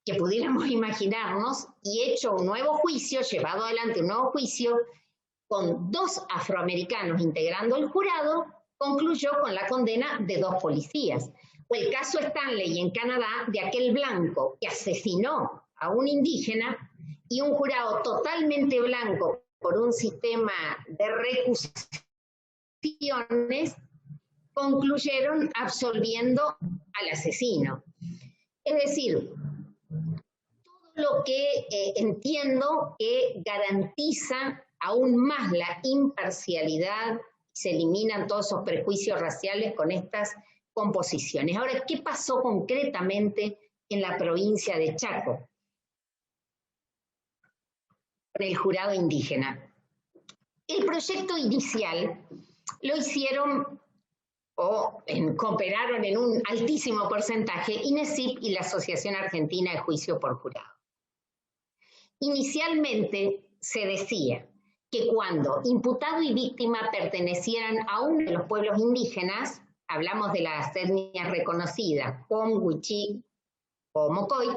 Speaker 2: que pudiéramos imaginarnos, y hecho un nuevo juicio, llevado adelante un nuevo juicio, con 2 afroamericanos integrando el jurado, concluyó con la condena de 2 policías. O el caso Stanley en Canadá, de aquel blanco que asesinó a un indígena, y un jurado totalmente blanco por un sistema de recusaciones concluyeron absolviendo al asesino. Es decir, todo lo que entiendo que garantiza aún más la imparcialidad, se eliminan todos esos prejuicios raciales con estas composiciones. Ahora, ¿qué pasó concretamente en la provincia de Chaco con el jurado indígena? El proyecto inicial lo hicieron o cooperaron en un altísimo porcentaje INESIP y la Asociación Argentina de Juicio por Jurado. Inicialmente se decía que cuando imputado y víctima pertenecieran a uno de los pueblos indígenas, hablamos de las etnias reconocidas, Pom, Wichí o Mocoy,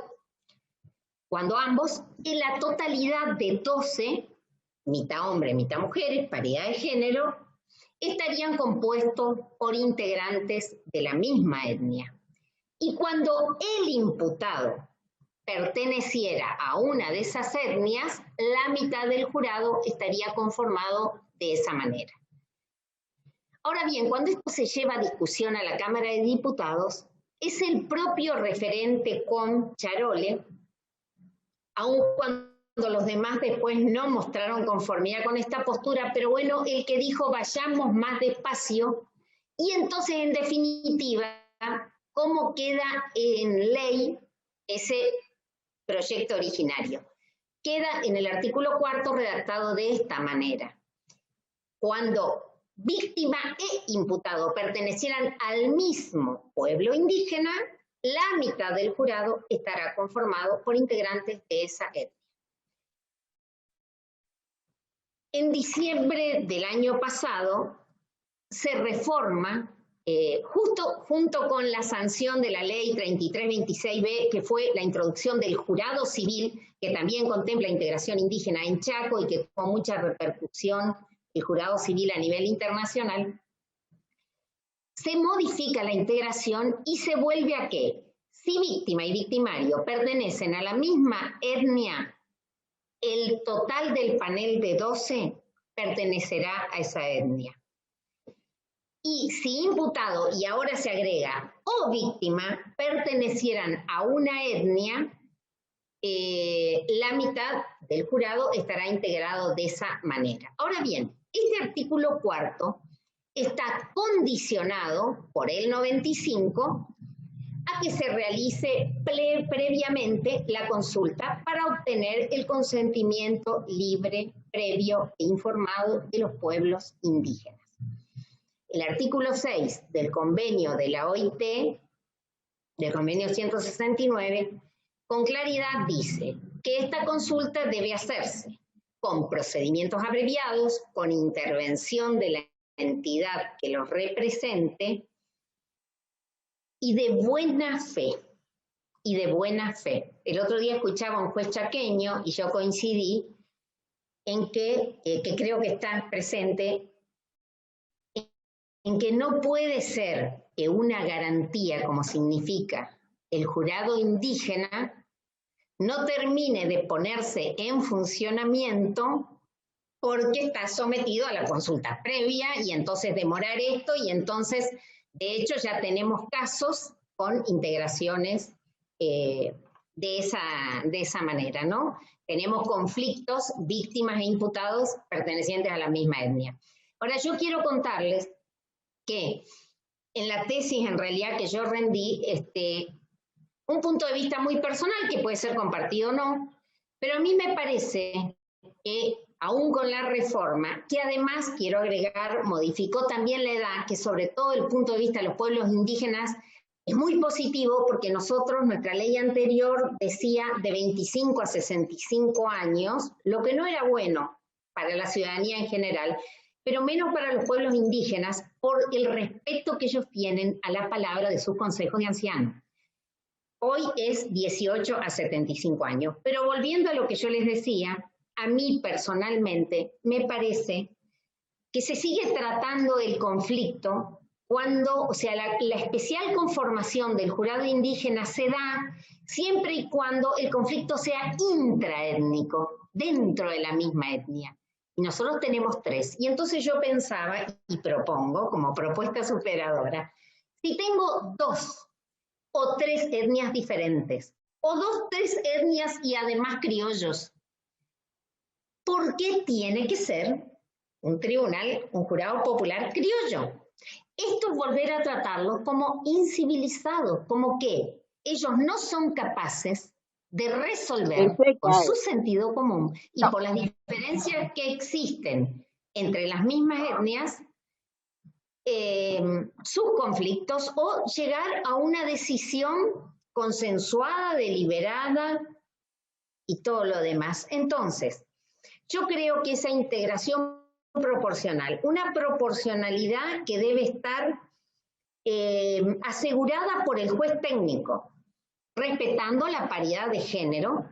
Speaker 2: cuando ambos, en la totalidad de 12, mitad hombre, mitad mujeres, paridad de género, estarían compuestos por integrantes de la misma etnia. Y cuando el imputado perteneciera a una de esas etnias, la mitad del jurado estaría conformado de esa manera. Ahora bien, cuando esto se lleva a discusión a la Cámara de Diputados, es el propio referente con Charole, aun cuando los demás después no mostraron conformidad con esta postura, pero bueno, el que dijo vayamos más despacio, y entonces en definitiva, ¿cómo queda en ley ese proyecto originario? Queda en el artículo 4 redactado de esta manera: cuando víctima e imputado pertenecieran al mismo pueblo indígena, la mitad del jurado estará conformado por integrantes de esa etnia. En diciembre del año pasado se reforma, junto con la sanción de la ley 3326B, que fue la introducción del jurado civil, que también contempla integración indígena en Chaco y que tuvo mucha repercusión, el jurado civil a nivel internacional. Se modifica la integración y se vuelve a que, si víctima y victimario pertenecen a la misma etnia, el total del panel de 12 pertenecerá a esa etnia. Y si imputado, y ahora se agrega, o víctima, pertenecieran a una etnia, la mitad del jurado estará integrado de esa manera. Ahora bien, este artículo 4 está condicionado por el 95 a que se realice previamente la consulta para obtener el consentimiento libre, previo e informado de los pueblos indígenas. El artículo 6 del convenio de la OIT, del convenio 169, con claridad dice que esta consulta debe hacerse con procedimientos abreviados, con intervención de la entidad que los represente, y de buena fe, El otro día escuchaba a un juez chaqueño, y yo coincidí, en que creo que está presente, en que no puede ser que una garantía, como significa el jurado indígena, no termine de ponerse en funcionamiento porque está sometido a la consulta previa y entonces demorar esto y entonces, de hecho, ya tenemos casos con integraciones de esa manera, ¿no? Tenemos conflictos, víctimas e imputados pertenecientes a la misma etnia. Ahora, yo quiero contarles que en la tesis, en realidad, que yo rendí, un punto de vista muy personal, que puede ser compartido o no, pero a mí me parece que, aún con la reforma, que además, quiero agregar, modificó también la edad, que sobre todo el punto de vista de los pueblos indígenas, es muy positivo porque nosotros, nuestra ley anterior decía de 25 a 65 años, lo que no era bueno para la ciudadanía en general, pero menos para los pueblos indígenas por el respeto que ellos tienen a la palabra de sus consejos de ancianos. Hoy es 18 a 75 años, pero volviendo a lo que yo les decía, a mí personalmente me parece que se sigue tratando el conflicto cuando, o sea, la especial conformación del jurado indígena se da siempre y cuando el conflicto sea intraétnico, dentro de la misma etnia. Y nosotros tenemos 3. Y entonces yo pensaba y propongo, como propuesta superadora, si tengo 2 o 3 etnias diferentes, o 2, 3 etnias y además criollos, ¿por qué tiene que ser un tribunal, un jurado popular criollo? Esto es volver a tratarlos como incivilizados, como que ellos no son capaces de resolver con su sentido común y por las diferencias que existen entre las mismas etnias, sus conflictos o llegar a una decisión consensuada, deliberada y todo lo demás. Entonces, yo creo que esa integración proporcional, una proporcionalidad que debe estar asegurada por el juez técnico, respetando la paridad de género,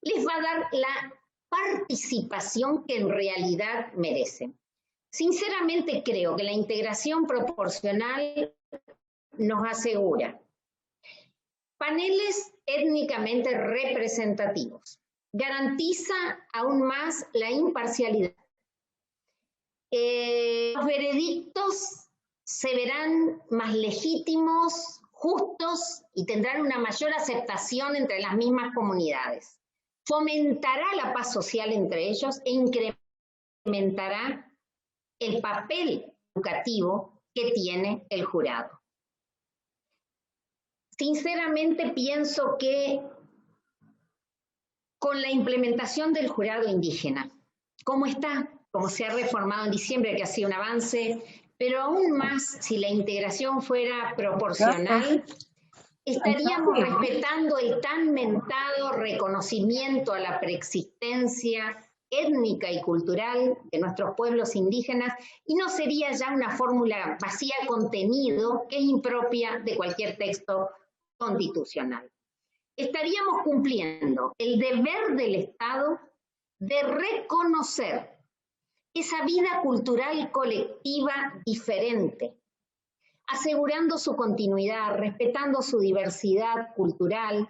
Speaker 2: les va a dar la participación que en realidad merecen. Sinceramente creo que la integración proporcional nos asegura paneles étnicamente representativos, garantiza aún más la imparcialidad. Los veredictos se verán más legítimos, justos y tendrán una mayor aceptación entre las mismas comunidades. Fomentará la paz social entre ellos e incrementará el papel educativo que tiene el jurado. Sinceramente pienso que con la implementación del jurado indígena, como está, como se ha reformado en diciembre, que ha sido un avance, pero aún más si la integración fuera proporcional, estaríamos respetando el tan mentado reconocimiento a la preexistencia étnica y cultural de nuestros pueblos indígenas y no sería ya una fórmula vacía de contenido que es impropia de cualquier texto constitucional. Estaríamos cumpliendo el deber del Estado de reconocer esa vida cultural colectiva diferente, asegurando su continuidad, respetando su diversidad cultural,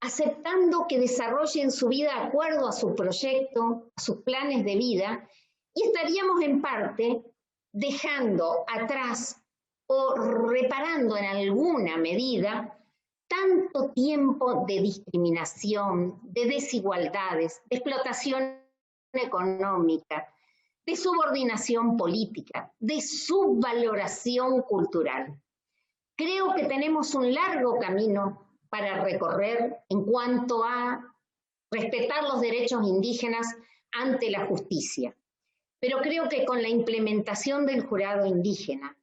Speaker 2: aceptando que desarrollen su vida de acuerdo a su proyecto, a sus planes de vida, y estaríamos en parte dejando atrás o reparando en alguna medida tanto tiempo de discriminación, de desigualdades, de explotación económica, de subordinación política, de subvaloración cultural. Creo que tenemos un largo camino para recorrer en cuanto a respetar los derechos indígenas ante la justicia. Pero creo que con la implementación del jurado indígena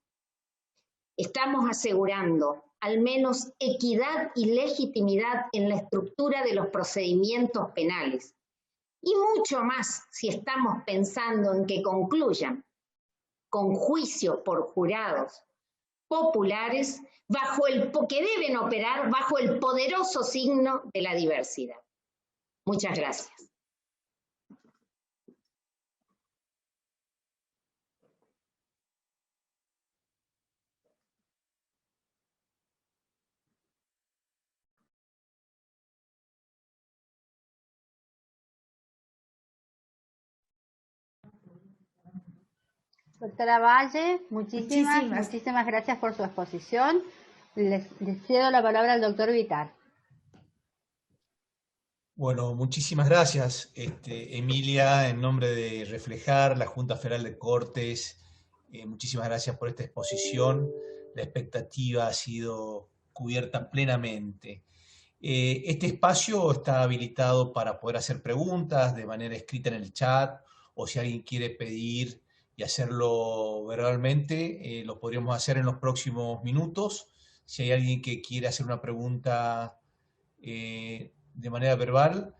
Speaker 2: estamos asegurando al menos equidad y legitimidad en la estructura de los procedimientos penales. Y mucho más si estamos pensando en que concluyan con juicio por jurados populares que deben operar bajo el poderoso signo de la diversidad. Muchas gracias.
Speaker 1: Doctora Valle, muchísimas gracias por su exposición. Les cedo la palabra al doctor Vitar.
Speaker 3: Bueno, muchísimas gracias, Emilia, en nombre de Reflejar, la Junta Federal de Cortes, muchísimas gracias por esta exposición. La expectativa ha sido cubierta plenamente. Este espacio está habilitado para poder hacer preguntas de manera escrita en el chat, o si alguien quiere pedir y hacerlo verbalmente, lo podríamos hacer en los próximos minutos. Si hay alguien que quiere hacer una pregunta de manera verbal.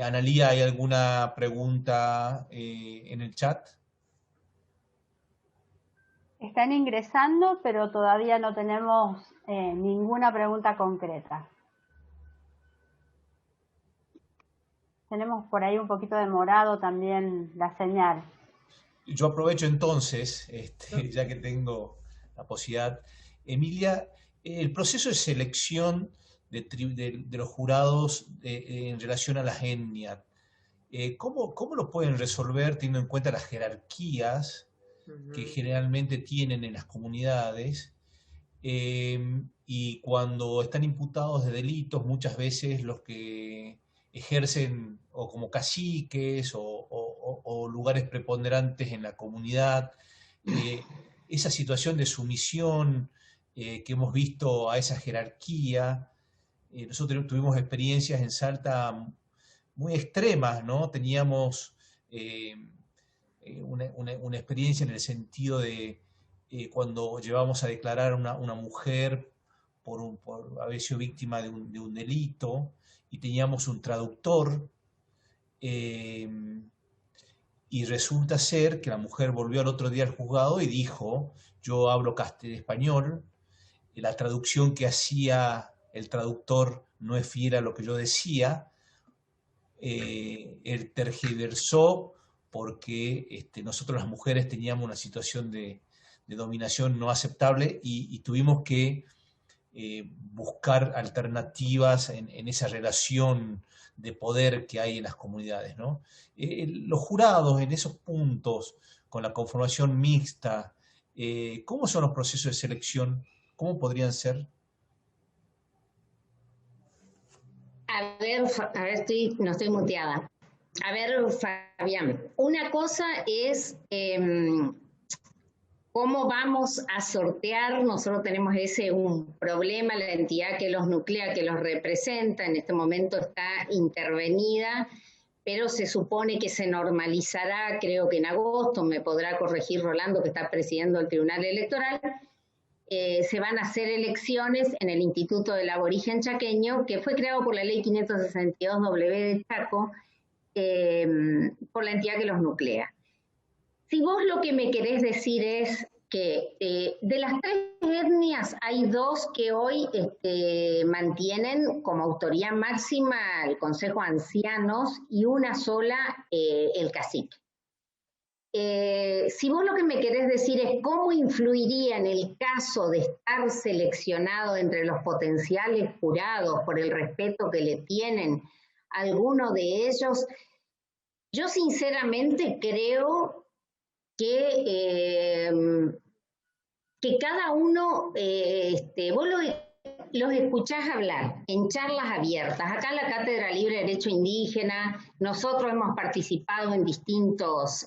Speaker 3: Analía, ¿hay alguna pregunta en el chat?
Speaker 1: Están ingresando, pero todavía no tenemos ninguna pregunta concreta. Tenemos por ahí un poquito demorado también la señal.
Speaker 3: Yo aprovecho entonces, ya que tengo la posibilidad. Emilia, el proceso de selección de los jurados en relación a las etnias, ¿cómo lo pueden resolver teniendo en cuenta las jerarquías que generalmente tienen en las comunidades? Y cuando están imputados de delitos, muchas veces los que ejercen o como caciques o lugares preponderantes en la comunidad, esa situación de sumisión que hemos visto a esa jerarquía. Nosotros tuvimos experiencias en Salta muy extremas, ¿no? Teníamos una experiencia en el sentido de cuando llevamos a declarar a una mujer por haber sido víctima de un delito, y teníamos un traductor, y resulta ser que la mujer volvió al otro día al juzgado y dijo: yo hablo español, la traducción que hacía el traductor no es fiel a lo que yo decía, él tergiversó porque nosotros las mujeres teníamos una situación de dominación no aceptable, y tuvimos que buscar alternativas en esa relación de poder que hay en las comunidades, ¿no? Los jurados en esos puntos, con la conformación mixta, ¿cómo son los procesos de selección? ¿Cómo podrían ser?
Speaker 2: A ver, no estoy muteada. A ver, Fabián, una cosa es cómo vamos a sortear. Nosotros tenemos un problema, la entidad que los nuclea, que los representa, en este momento está intervenida, pero se supone que se normalizará, creo que en agosto, me podrá corregir Rolando, que está presidiendo el Tribunal Electoral. Se van a hacer elecciones en el Instituto del Aborigen Chaqueño, que fue creado por la Ley 562W de Chaco, por la entidad que los nuclea. Si vos lo que me querés decir es que de las 3 etnias hay 2 que hoy mantienen como autoridad máxima el Consejo de Ancianos y una sola el cacique. Si vos lo que me querés decir es cómo influiría en el caso de estar seleccionado entre los potenciales jurados por el respeto que le tienen alguno de ellos, yo sinceramente creo que cada uno, vos los escuchás hablar en charlas abiertas. Acá en la Cátedra Libre de Derecho Indígena, nosotros hemos participado en distintos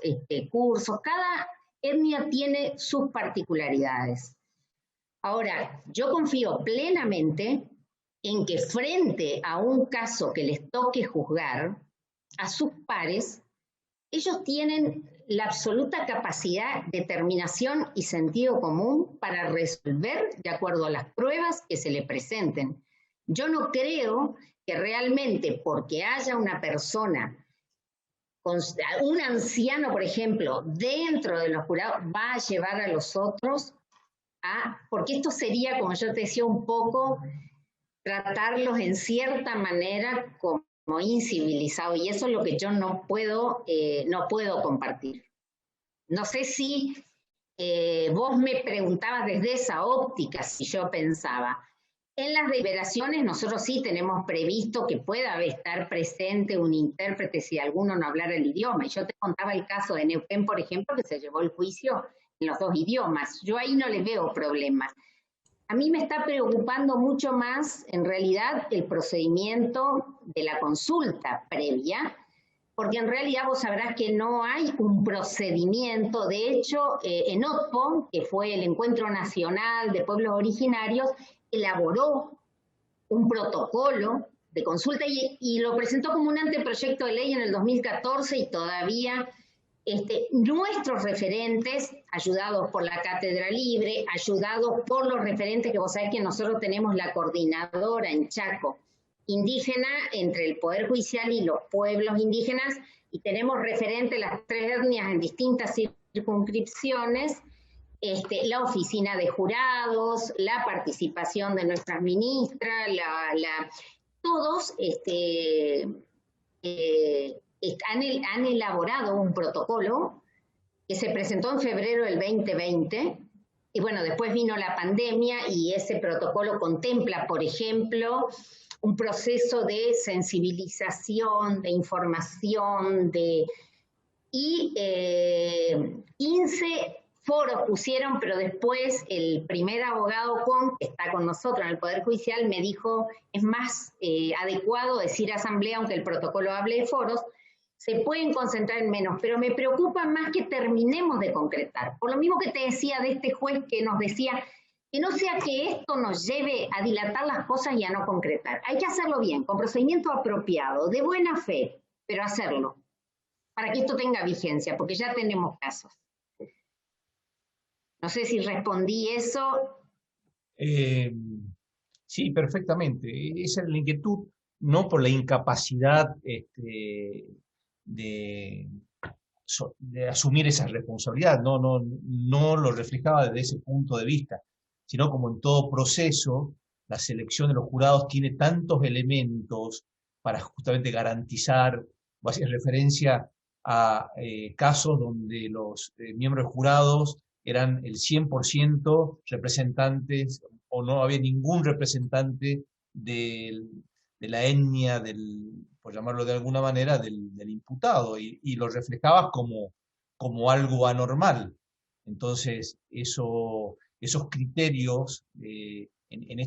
Speaker 2: cursos. Cada etnia tiene sus particularidades. Ahora, yo confío plenamente en que frente a un caso que les toque juzgar a sus pares, ellos tienen la absoluta capacidad, determinación y sentido común para resolver de acuerdo a las pruebas que se le presenten. Yo no creo que realmente porque haya una persona, un anciano, por ejemplo, dentro de los jurados, va a llevar a los otros porque esto sería, como yo te decía, un poco tratarlos en cierta manera como incivilizado, y eso es lo que yo no puedo compartir. No sé si vos me preguntabas desde esa óptica si yo pensaba. En las deliberaciones nosotros sí tenemos previsto que pueda estar presente un intérprete si alguno no hablara el idioma. Y yo te contaba el caso de Neuquén, por ejemplo, que se llevó el juicio en los dos idiomas. Yo ahí no les veo problemas. A mí me está preocupando mucho más, en realidad, el procedimiento de la consulta previa, porque en realidad vos sabrás que no hay un procedimiento. De hecho, en OTPO, que fue el Encuentro Nacional de Pueblos Originarios, elaboró un protocolo de consulta y lo presentó como un anteproyecto de ley en el 2014 y todavía nuestros referentes, ayudados por la Cátedra Libre, ayudados por los referentes, que vos sabés que nosotros tenemos la coordinadora en Chaco indígena entre el Poder Judicial y los pueblos indígenas, y tenemos referentes las tres etnias en distintas circunscripciones, la oficina de jurados, la participación de nuestras ministras, todos han elaborado un protocolo que se presentó en febrero del 2020, y bueno, después vino la pandemia y ese protocolo contempla, por ejemplo, un proceso de sensibilización, de información, y 15 foros pusieron, pero después el primer abogado que está con nosotros en el Poder Judicial, me dijo, es más adecuado decir asamblea, aunque el protocolo hable de foros, se pueden concentrar en menos, pero me preocupa más que terminemos de concretar. Por lo mismo que te decía de este juez que nos decía, que no sea que esto nos lleve a dilatar las cosas y a no concretar. Hay que hacerlo bien, con procedimiento apropiado, de buena fe, pero hacerlo, para que esto tenga vigencia, porque ya tenemos casos. No sé si respondí eso.
Speaker 3: Sí, perfectamente. Esa es la inquietud, no por la incapacidad de asumir esa responsabilidad, no lo reflejaba desde ese punto de vista, sino como en todo proceso, la selección de los jurados tiene tantos elementos para justamente garantizar, o hacer referencia a casos donde los miembros jurados eran el 100% representantes, o no había ningún representante de la etnia, por llamarlo de alguna manera, del imputado, y lo reflejabas como algo anormal. Entonces, esos criterios en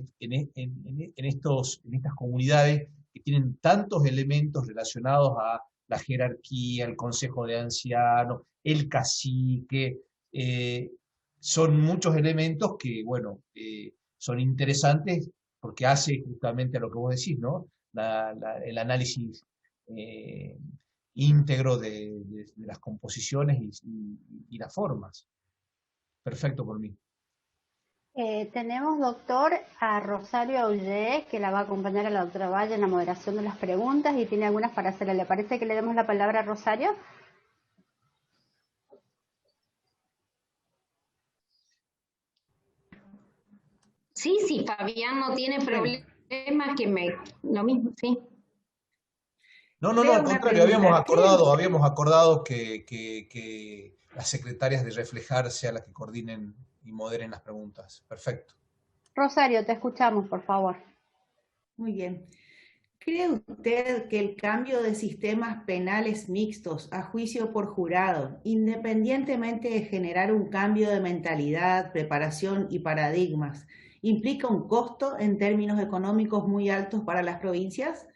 Speaker 3: estas comunidades que tienen tantos elementos relacionados a la jerarquía, el consejo de ancianos, el cacique, son muchos elementos que, bueno, son interesantes porque hace justamente a lo que vos decís, ¿no? El análisis íntegro de las composiciones y las formas. Perfecto por mí.
Speaker 1: Tenemos, doctor, a Rosario Aullé, que la va a acompañar a la doctora Valle en la moderación de las preguntas y tiene algunas para hacerle. ¿Le parece que le demos la palabra a Rosario?
Speaker 2: Sí, Fabián no tiene problema, lo mismo, sí.
Speaker 3: No, al contrario, habíamos acordado que las secretarias de reflejar sean las que coordinen y moderen las preguntas. Perfecto.
Speaker 1: Rosario, te escuchamos, por favor.
Speaker 4: Muy bien. ¿Cree usted que el cambio de sistemas penales mixtos a juicio por jurado, independientemente de generar un cambio de mentalidad, preparación y paradigmas, implica un costo en términos económicos muy altos para las provincias?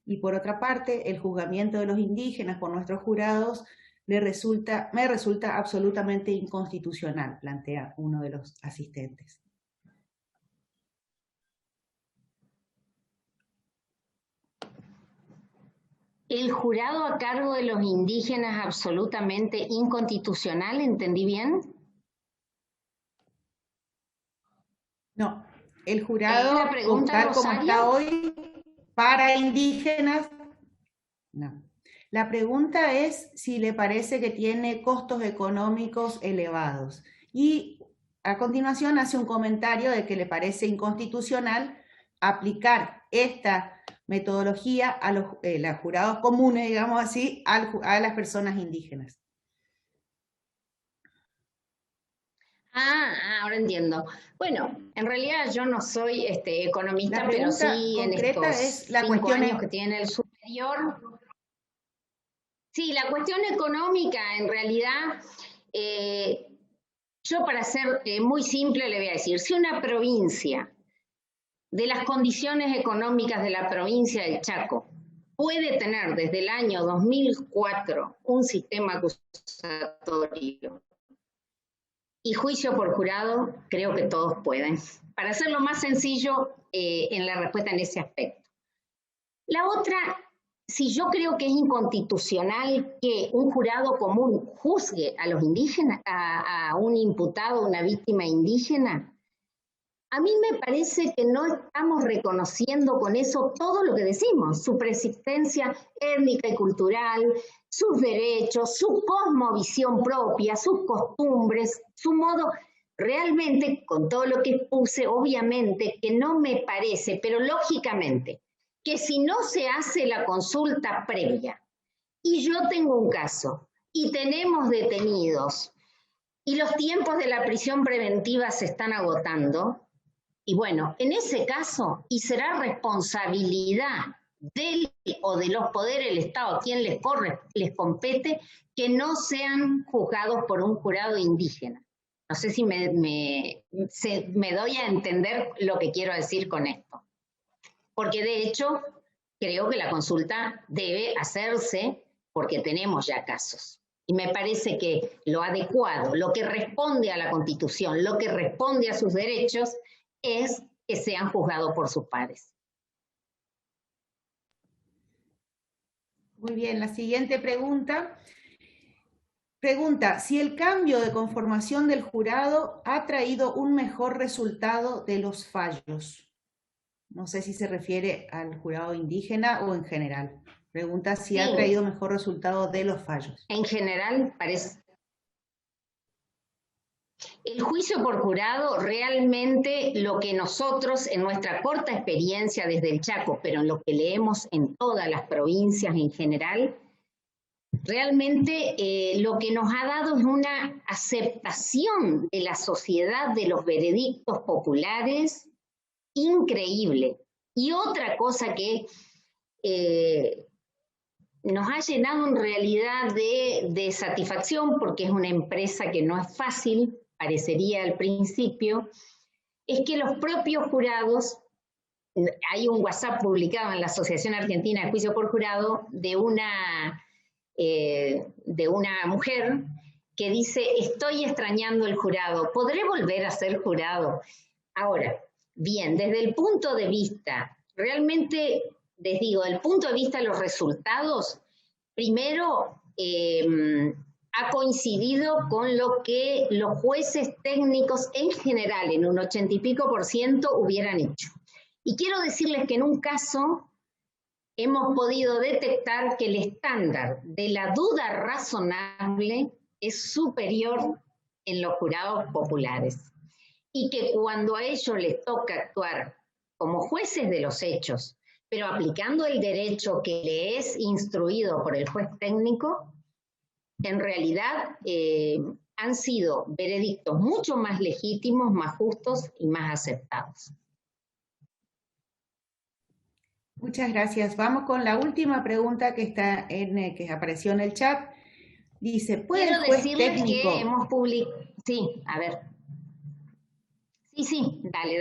Speaker 4: Y por otra parte, el juzgamiento de los indígenas por nuestros jurados me resulta absolutamente inconstitucional, plantea uno de los asistentes.
Speaker 2: El jurado a cargo de los indígenas absolutamente inconstitucional, ¿entendí bien?
Speaker 4: No, el jurado,
Speaker 2: ¿Es la pregunta,
Speaker 4: tal como
Speaker 2: Rosario?
Speaker 4: está hoy, para indígenas, no. La pregunta es si le parece que tiene costos económicos elevados. Y a continuación hace un comentario de que le parece inconstitucional aplicar esta metodología a los jurados comunes, digamos así, a las personas indígenas.
Speaker 2: Ahora entiendo. Bueno, en realidad yo no soy economista, pero sí en estos
Speaker 4: es la
Speaker 2: 5
Speaker 4: cuestión
Speaker 2: años que tiene el superior. Sí, la cuestión económica en realidad Yo para ser muy simple le voy a decir, si una provincia, de las condiciones económicas de la provincia del Chaco, puede tener desde el año 2004 un sistema acusatorio y juicio por jurado, creo que todos pueden. Para hacerlo más sencillo en la respuesta en ese aspecto. La otra, si yo creo que es inconstitucional que un jurado común juzgue a los indígenas, a un imputado, una víctima indígena, a mí me parece que no estamos reconociendo con eso todo lo que decimos, su persistencia étnica y cultural, sus derechos, su cosmovisión propia, sus costumbres, su modo, realmente con todo lo que puse, obviamente que no me parece, pero lógicamente, que si no se hace la consulta previa y yo tengo un caso y tenemos detenidos y los tiempos de la prisión preventiva se están agotando, y bueno, en ese caso, y será responsabilidad del o de los poderes del Estado, a quien les compete, que no sean juzgados por un jurado indígena. No sé si me doy a entender lo que quiero decir con esto. Porque de hecho, creo que la consulta debe hacerse porque tenemos ya casos. Y me parece que lo adecuado, lo que responde a la Constitución, lo que responde a sus derechos, es que sean juzgados por sus pares.
Speaker 4: Muy bien, la siguiente pregunta. Pregunta, si el cambio de conformación del jurado ha traído un mejor resultado de los fallos. No sé si se refiere al jurado indígena o en general. Pregunta si ha traído mejor resultado de los fallos.
Speaker 2: En general, parece. El juicio por jurado, realmente lo que nosotros, en nuestra corta experiencia desde el Chaco, pero en lo que leemos en todas las provincias en general, realmente lo que nos ha dado es una aceptación de la sociedad de los veredictos populares increíble. Y otra cosa que nos ha llenado en realidad de satisfacción, porque es una empresa que no es fácil, parecería al principio, es que los propios jurados, hay un WhatsApp publicado en la Asociación Argentina de Juicio por Jurado de una mujer que dice, estoy extrañando el jurado, ¿podré volver a ser jurado? Ahora, bien, desde el punto de vista, realmente, les digo, del punto de vista de los resultados, primero, ha coincidido con lo que los jueces técnicos en general, en un 80 y pico % hubieran hecho. Y quiero decirles que en un caso hemos podido detectar que el estándar de la duda razonable es superior en los jurados populares. Y que cuando a ellos les toca actuar como jueces de los hechos, pero aplicando el derecho que le es instruido por el juez técnico, en realidad han sido veredictos mucho más legítimos, más justos y más aceptados.
Speaker 4: Muchas gracias. Vamos con la última pregunta que está que apareció en el chat. Dice, ¿puede el juez técnico?
Speaker 2: Que hemos publicado. Sí, a ver. Sí, dale.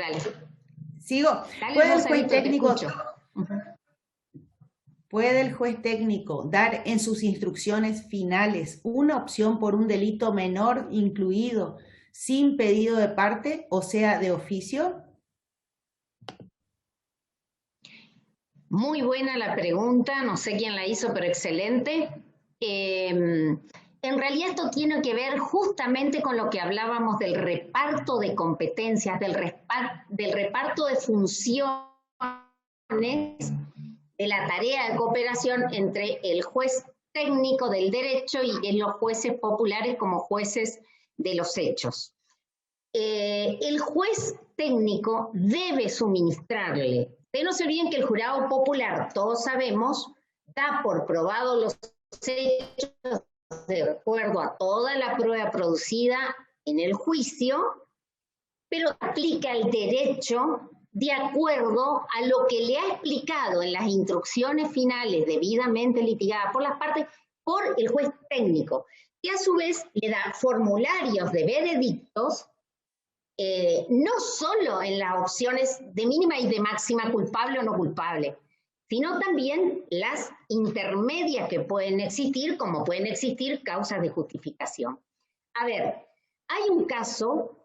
Speaker 4: Sigo.
Speaker 2: Dale,
Speaker 4: ¿Puede el juez técnico?
Speaker 2: Uh-huh.
Speaker 4: ¿Puede el juez técnico dar en sus instrucciones finales una opción por un delito menor incluido sin pedido de parte, o sea, de oficio?
Speaker 2: Muy buena la pregunta, no sé quién la hizo, pero excelente. En realidad esto tiene que ver justamente con lo que hablábamos del reparto de competencias, del reparto de funciones, de la tarea de cooperación entre el juez técnico del derecho y los jueces populares como jueces de los hechos. El juez técnico debe suministrarle. Ustedes no se olviden que el jurado popular, todos sabemos, da por probado los hechos de acuerdo a toda la prueba producida en el juicio, pero aplica el derecho de acuerdo a lo que le ha explicado en las instrucciones finales debidamente litigadas por las partes por el juez técnico. que a su vez le da formularios de veredictos, no solo en las opciones de mínima y de máxima, culpable o no culpable, sino también las intermedias que pueden existir, como pueden existir causas de justificación. A ver, hay un caso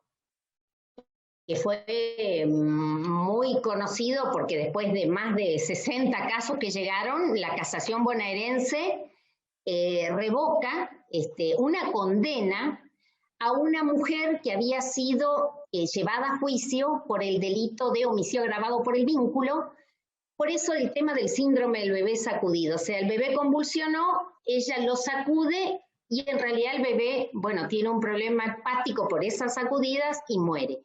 Speaker 2: que fue muy conocido porque después de más de 60 casos que llegaron, la casación bonaerense revoca una condena a una mujer que había sido llevada a juicio por el delito de homicidio agravado por el vínculo. Por eso el tema del síndrome del bebé sacudido, o sea, el bebé convulsionó, ella lo sacude y en realidad el bebé, bueno, tiene un problema hepático por esas sacudidas y muere.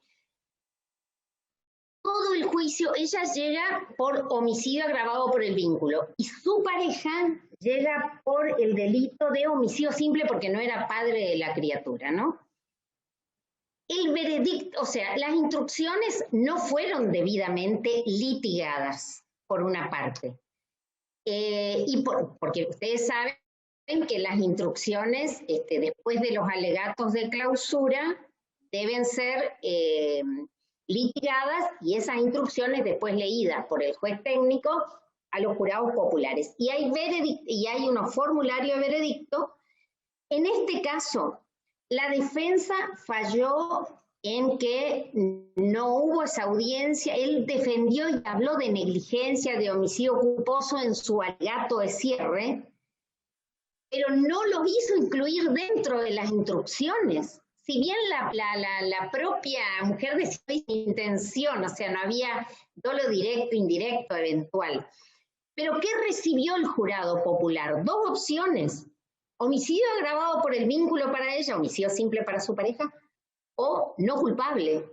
Speaker 2: Todo el juicio, ella llega por homicidio agravado por el vínculo y su pareja llega por el delito de homicidio simple porque no era padre de la criatura, ¿no? El veredicto, o sea, las instrucciones no fueron debidamente litigadas, por una parte. Porque ustedes saben que las instrucciones, después de los alegatos de clausura, deben ser litigadas y esas instrucciones después leídas por el juez técnico a los jurados populares. Y hay unos formularios de veredicto. En este caso, la defensa falló en que no hubo esa audiencia. Él defendió y habló de negligencia, de homicidio culposo en su alegato de cierre, pero no lo hizo incluir dentro de las instrucciones. Si bien la propia mujer decía intención, o sea, no había dolo directo, indirecto, eventual. ¿Pero qué recibió el jurado popular? Dos opciones: homicidio agravado por el vínculo para ella, homicidio simple para su pareja, o no culpable.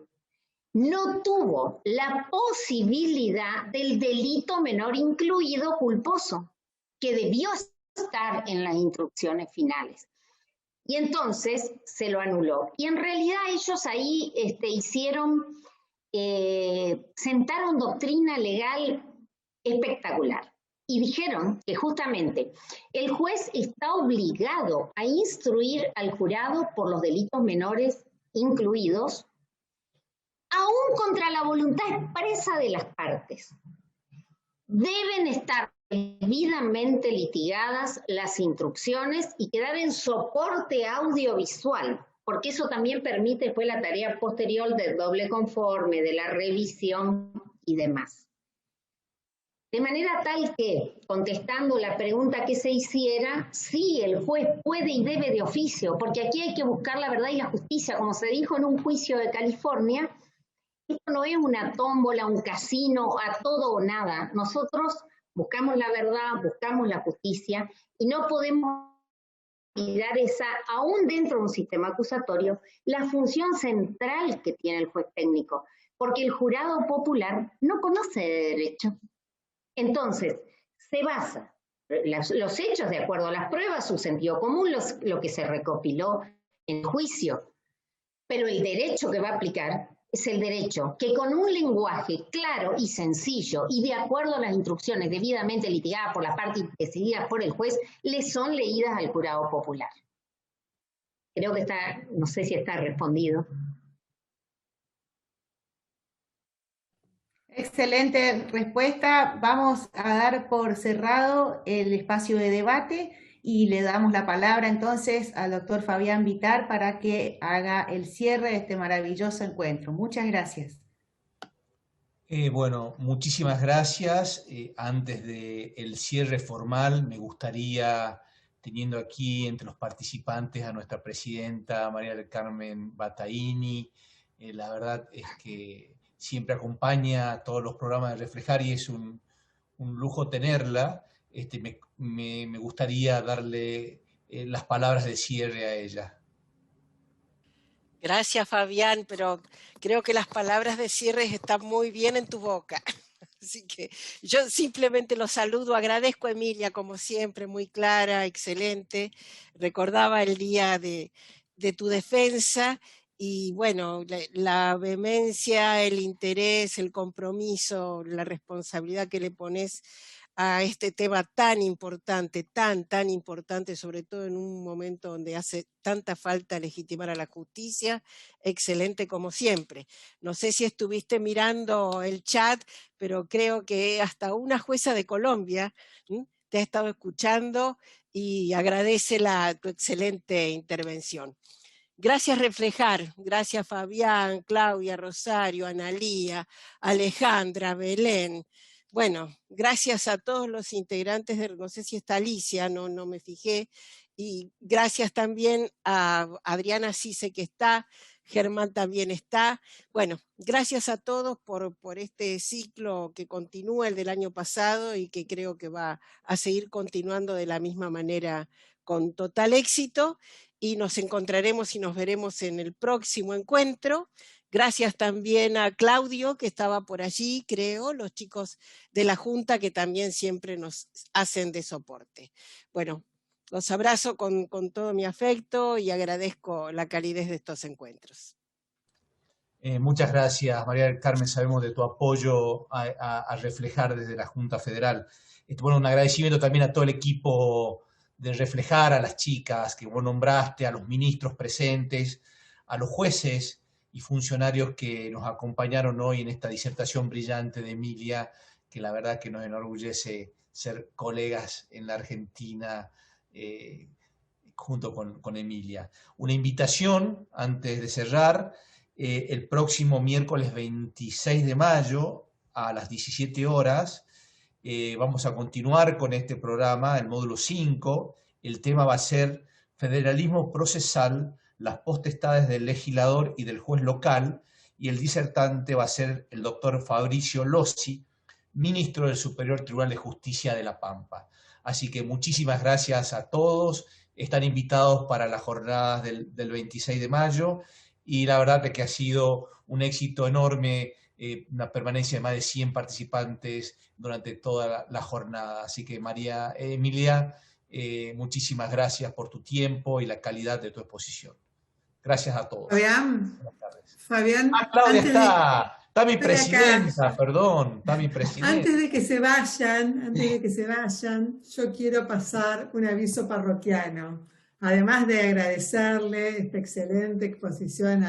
Speaker 2: No tuvo la posibilidad del delito menor incluido culposo, que debió estar en las instrucciones finales. Y entonces se lo anuló. Y en realidad ellos ahí sentaron doctrina legal espectacular. Y dijeron que justamente el juez está obligado a instruir al jurado por los delitos menores incluidos, aún contra la voluntad expresa de las partes. Deben estar debidamente litigadas las instrucciones y quedar en soporte audiovisual, porque eso también permite después la tarea posterior del doble conforme, de la revisión y demás. De manera tal que, contestando la pregunta que se hiciera, sí, el juez puede y debe de oficio, porque aquí hay que buscar la verdad y la justicia, como se dijo en un juicio de California. Esto no es una tómbola, un casino, a todo o nada. Nosotros buscamos la verdad, buscamos la justicia, y no podemos olvidar esa, aún dentro de un sistema acusatorio, la función central que tiene el juez técnico, porque el jurado popular no conoce de derecho. Entonces, se basa los hechos de acuerdo a las pruebas, su sentido común, lo que se recopiló en el juicio. Pero el derecho que va a aplicar es el derecho que con un lenguaje claro y sencillo y de acuerdo a las instrucciones debidamente litigadas por la parte y decididas por el juez, le son leídas al jurado popular. Creo que está, no sé si está respondido.
Speaker 4: Excelente respuesta. Vamos a dar por cerrado el espacio de debate y le damos la palabra entonces al doctor Fabián Vitar para que haga el cierre de este maravilloso encuentro. Muchas gracias.
Speaker 3: Bueno, muchísimas gracias. Antes del cierre formal, me gustaría, teniendo aquí entre los participantes a nuestra presidenta María del Carmen Battaini, la verdad es que siempre acompaña a todos los programas de Reflejar y es un lujo tenerla. Me gustaría darle las palabras de cierre a ella.
Speaker 5: Gracias, Fabián, pero creo que las palabras de cierre están muy bien en tu boca. Así que yo simplemente los saludo, agradezco a Emilia, como siempre, muy clara, excelente. Recordaba el día de tu defensa y bueno, la vehemencia, el interés, el compromiso, la responsabilidad que le pones a este tema tan importante, tan importante, sobre todo en un momento donde hace tanta falta legitimar a la justicia. Excelente como siempre. No sé si estuviste mirando el chat, pero creo que hasta una jueza de Colombia te ha estado escuchando y agradece tu excelente intervención. Gracias Reflejar, gracias Fabián, Claudia, Rosario, Analía, Alejandra, Belén. Bueno, gracias a todos los integrantes, no sé si está Alicia, no me fijé, y gracias también a Adriana, sí sé que está, Germán también está. Bueno, gracias a todos por este ciclo que continúa, el del año pasado, y que creo que va a seguir continuando de la misma manera con total éxito, y nos encontraremos y nos veremos en el próximo encuentro. Gracias también a Claudio, que estaba por allí, creo, los chicos de la Junta que también siempre nos hacen de soporte. Bueno, los abrazo con todo mi afecto y agradezco la calidez de estos encuentros.
Speaker 3: Muchas gracias, María del Carmen. Sabemos de tu apoyo a Reflejar desde la Junta Federal. Bueno, un agradecimiento también a todo el equipo de Reflejar, a las chicas que vos nombraste, a los ministros presentes, a los jueces y funcionarios que nos acompañaron hoy en esta disertación brillante de Emilia, que la verdad que nos enorgullece ser colegas en la Argentina junto con Emilia. Una invitación, antes de cerrar, el próximo miércoles 26 de mayo a las 17 horas, vamos a continuar con este programa, el módulo 5. El tema va a ser Federalismo procesal, las potestades del legislador y del juez local, y el disertante va a ser el doctor Fabricio Lossi, ministro del Superior Tribunal de Justicia de La Pampa. Así que muchísimas gracias a todos. Están invitados para las jornadas del 26 de mayo, y la verdad es que ha sido un éxito enorme, una permanencia de más de 100 participantes durante toda la jornada. Así que Emilia, muchísimas gracias por tu tiempo y la calidad de tu exposición. Gracias a todos.
Speaker 6: Fabián,
Speaker 3: Claudia está mi presidenta, perdón, está mi presidenta.
Speaker 6: Antes de que se vayan, yo quiero pasar un aviso parroquiano. Además de agradecerle esta excelente exposición,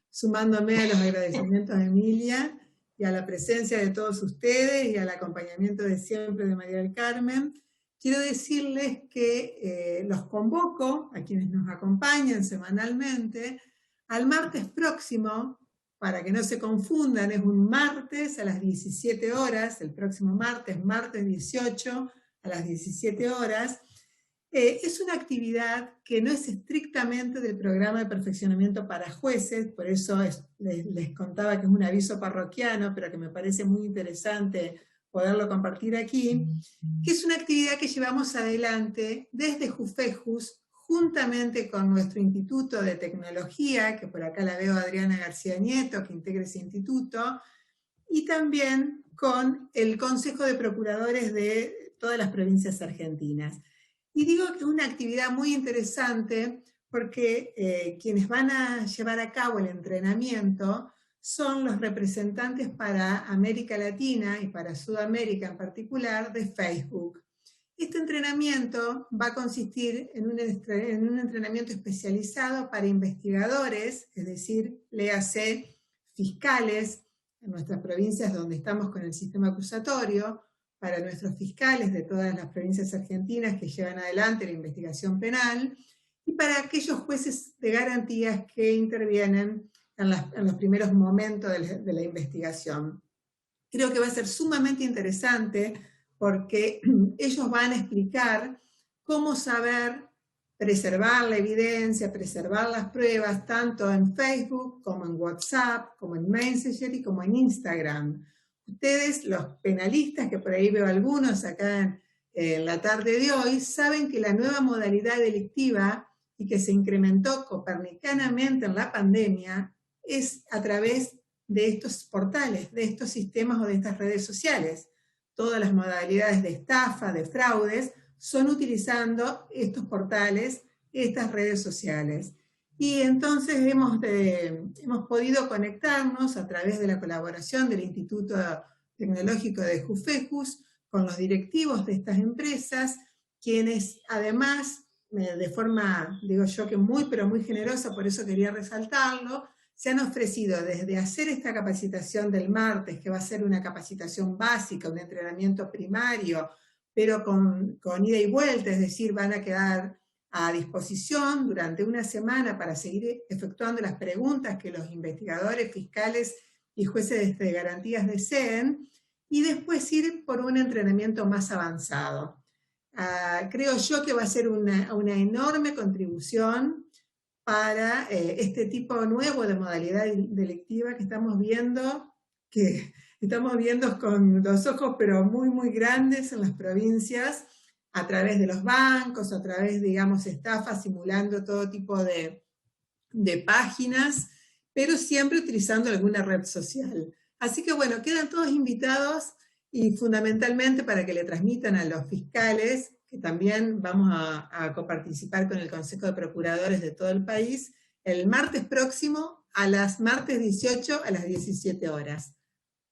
Speaker 6: sumándome a los agradecimientos de Emilia y a la presencia de todos ustedes y al acompañamiento de siempre de María del Carmen, quiero decirles que los convoco a quienes nos acompañan semanalmente al martes próximo, para que no se confundan, es un martes a las 17 horas, el próximo martes 18 a las 17 horas, es una actividad que no es estrictamente del programa de perfeccionamiento para jueces, por eso les contaba que es un aviso parroquiano, pero que me parece muy interesante poderlo compartir aquí, que es una actividad que llevamos adelante desde Jufejus, juntamente con nuestro Instituto de Tecnología, que por acá la veo a Adriana García Nieto, que integra ese instituto, y también con el Consejo de Procuradores de todas las provincias argentinas. Y digo que es una actividad muy interesante porque quienes van a llevar a cabo el entrenamiento son los representantes para América Latina y para Sudamérica en particular de Facebook. Este entrenamiento va a consistir en un entrenamiento especializado para investigadores, es decir, léase fiscales en nuestras provincias donde estamos con el sistema acusatorio, para nuestros fiscales de todas las provincias argentinas que llevan adelante la investigación penal, y para aquellos jueces de garantías que intervienen en los primeros momentos de la investigación. Creo que va a ser sumamente interesante porque ellos van a explicar cómo saber preservar la evidencia, preservar las pruebas, tanto en Facebook, como en WhatsApp, como en Messenger y como en Instagram. Ustedes, los penalistas, que por ahí veo algunos acá en la tarde de hoy, saben que la nueva modalidad delictiva y que se incrementó copernicanamente en la pandemia es a través de estos portales, de estos sistemas o de estas redes sociales. Todas las modalidades de estafa, de fraudes, son utilizando estos portales, estas redes sociales. Y entonces hemos podido conectarnos a través de la colaboración del Instituto Tecnológico de Jufejus con los directivos de estas empresas, quienes además, de forma, digo yo que muy, pero muy generosa, por eso quería resaltarlo, se han ofrecido desde hacer esta capacitación del martes, que va a ser una capacitación básica, un entrenamiento primario, pero con ida y vuelta, es decir, van a quedar a disposición durante una semana para seguir efectuando las preguntas que los investigadores, fiscales y jueces de garantías deseen, y después ir por un entrenamiento más avanzado. Creo yo que va a ser una enorme contribución para este tipo nuevo de modalidad delictiva que estamos viendo con los ojos pero muy, muy grandes en las provincias, a través de los bancos, a través, digamos, estafas, simulando todo tipo de páginas, pero siempre utilizando alguna red social. Así que bueno, quedan todos invitados y fundamentalmente para que le transmitan a los fiscales, que también vamos a coparticipar con el Consejo de Procuradores de todo el país, el martes próximo, martes 18 a las 17 horas.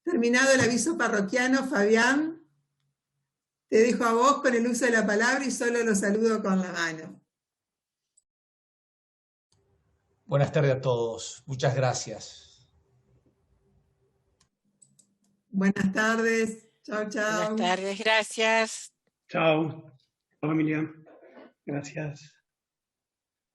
Speaker 6: Terminado el aviso parroquiano, Fabián, te dejo a vos con el uso de la palabra y solo lo saludo con la mano.
Speaker 3: Buenas tardes a todos. Muchas gracias.
Speaker 6: Buenas tardes. Chao, chao.
Speaker 5: Buenas tardes, gracias.
Speaker 7: Chao, familia. Gracias.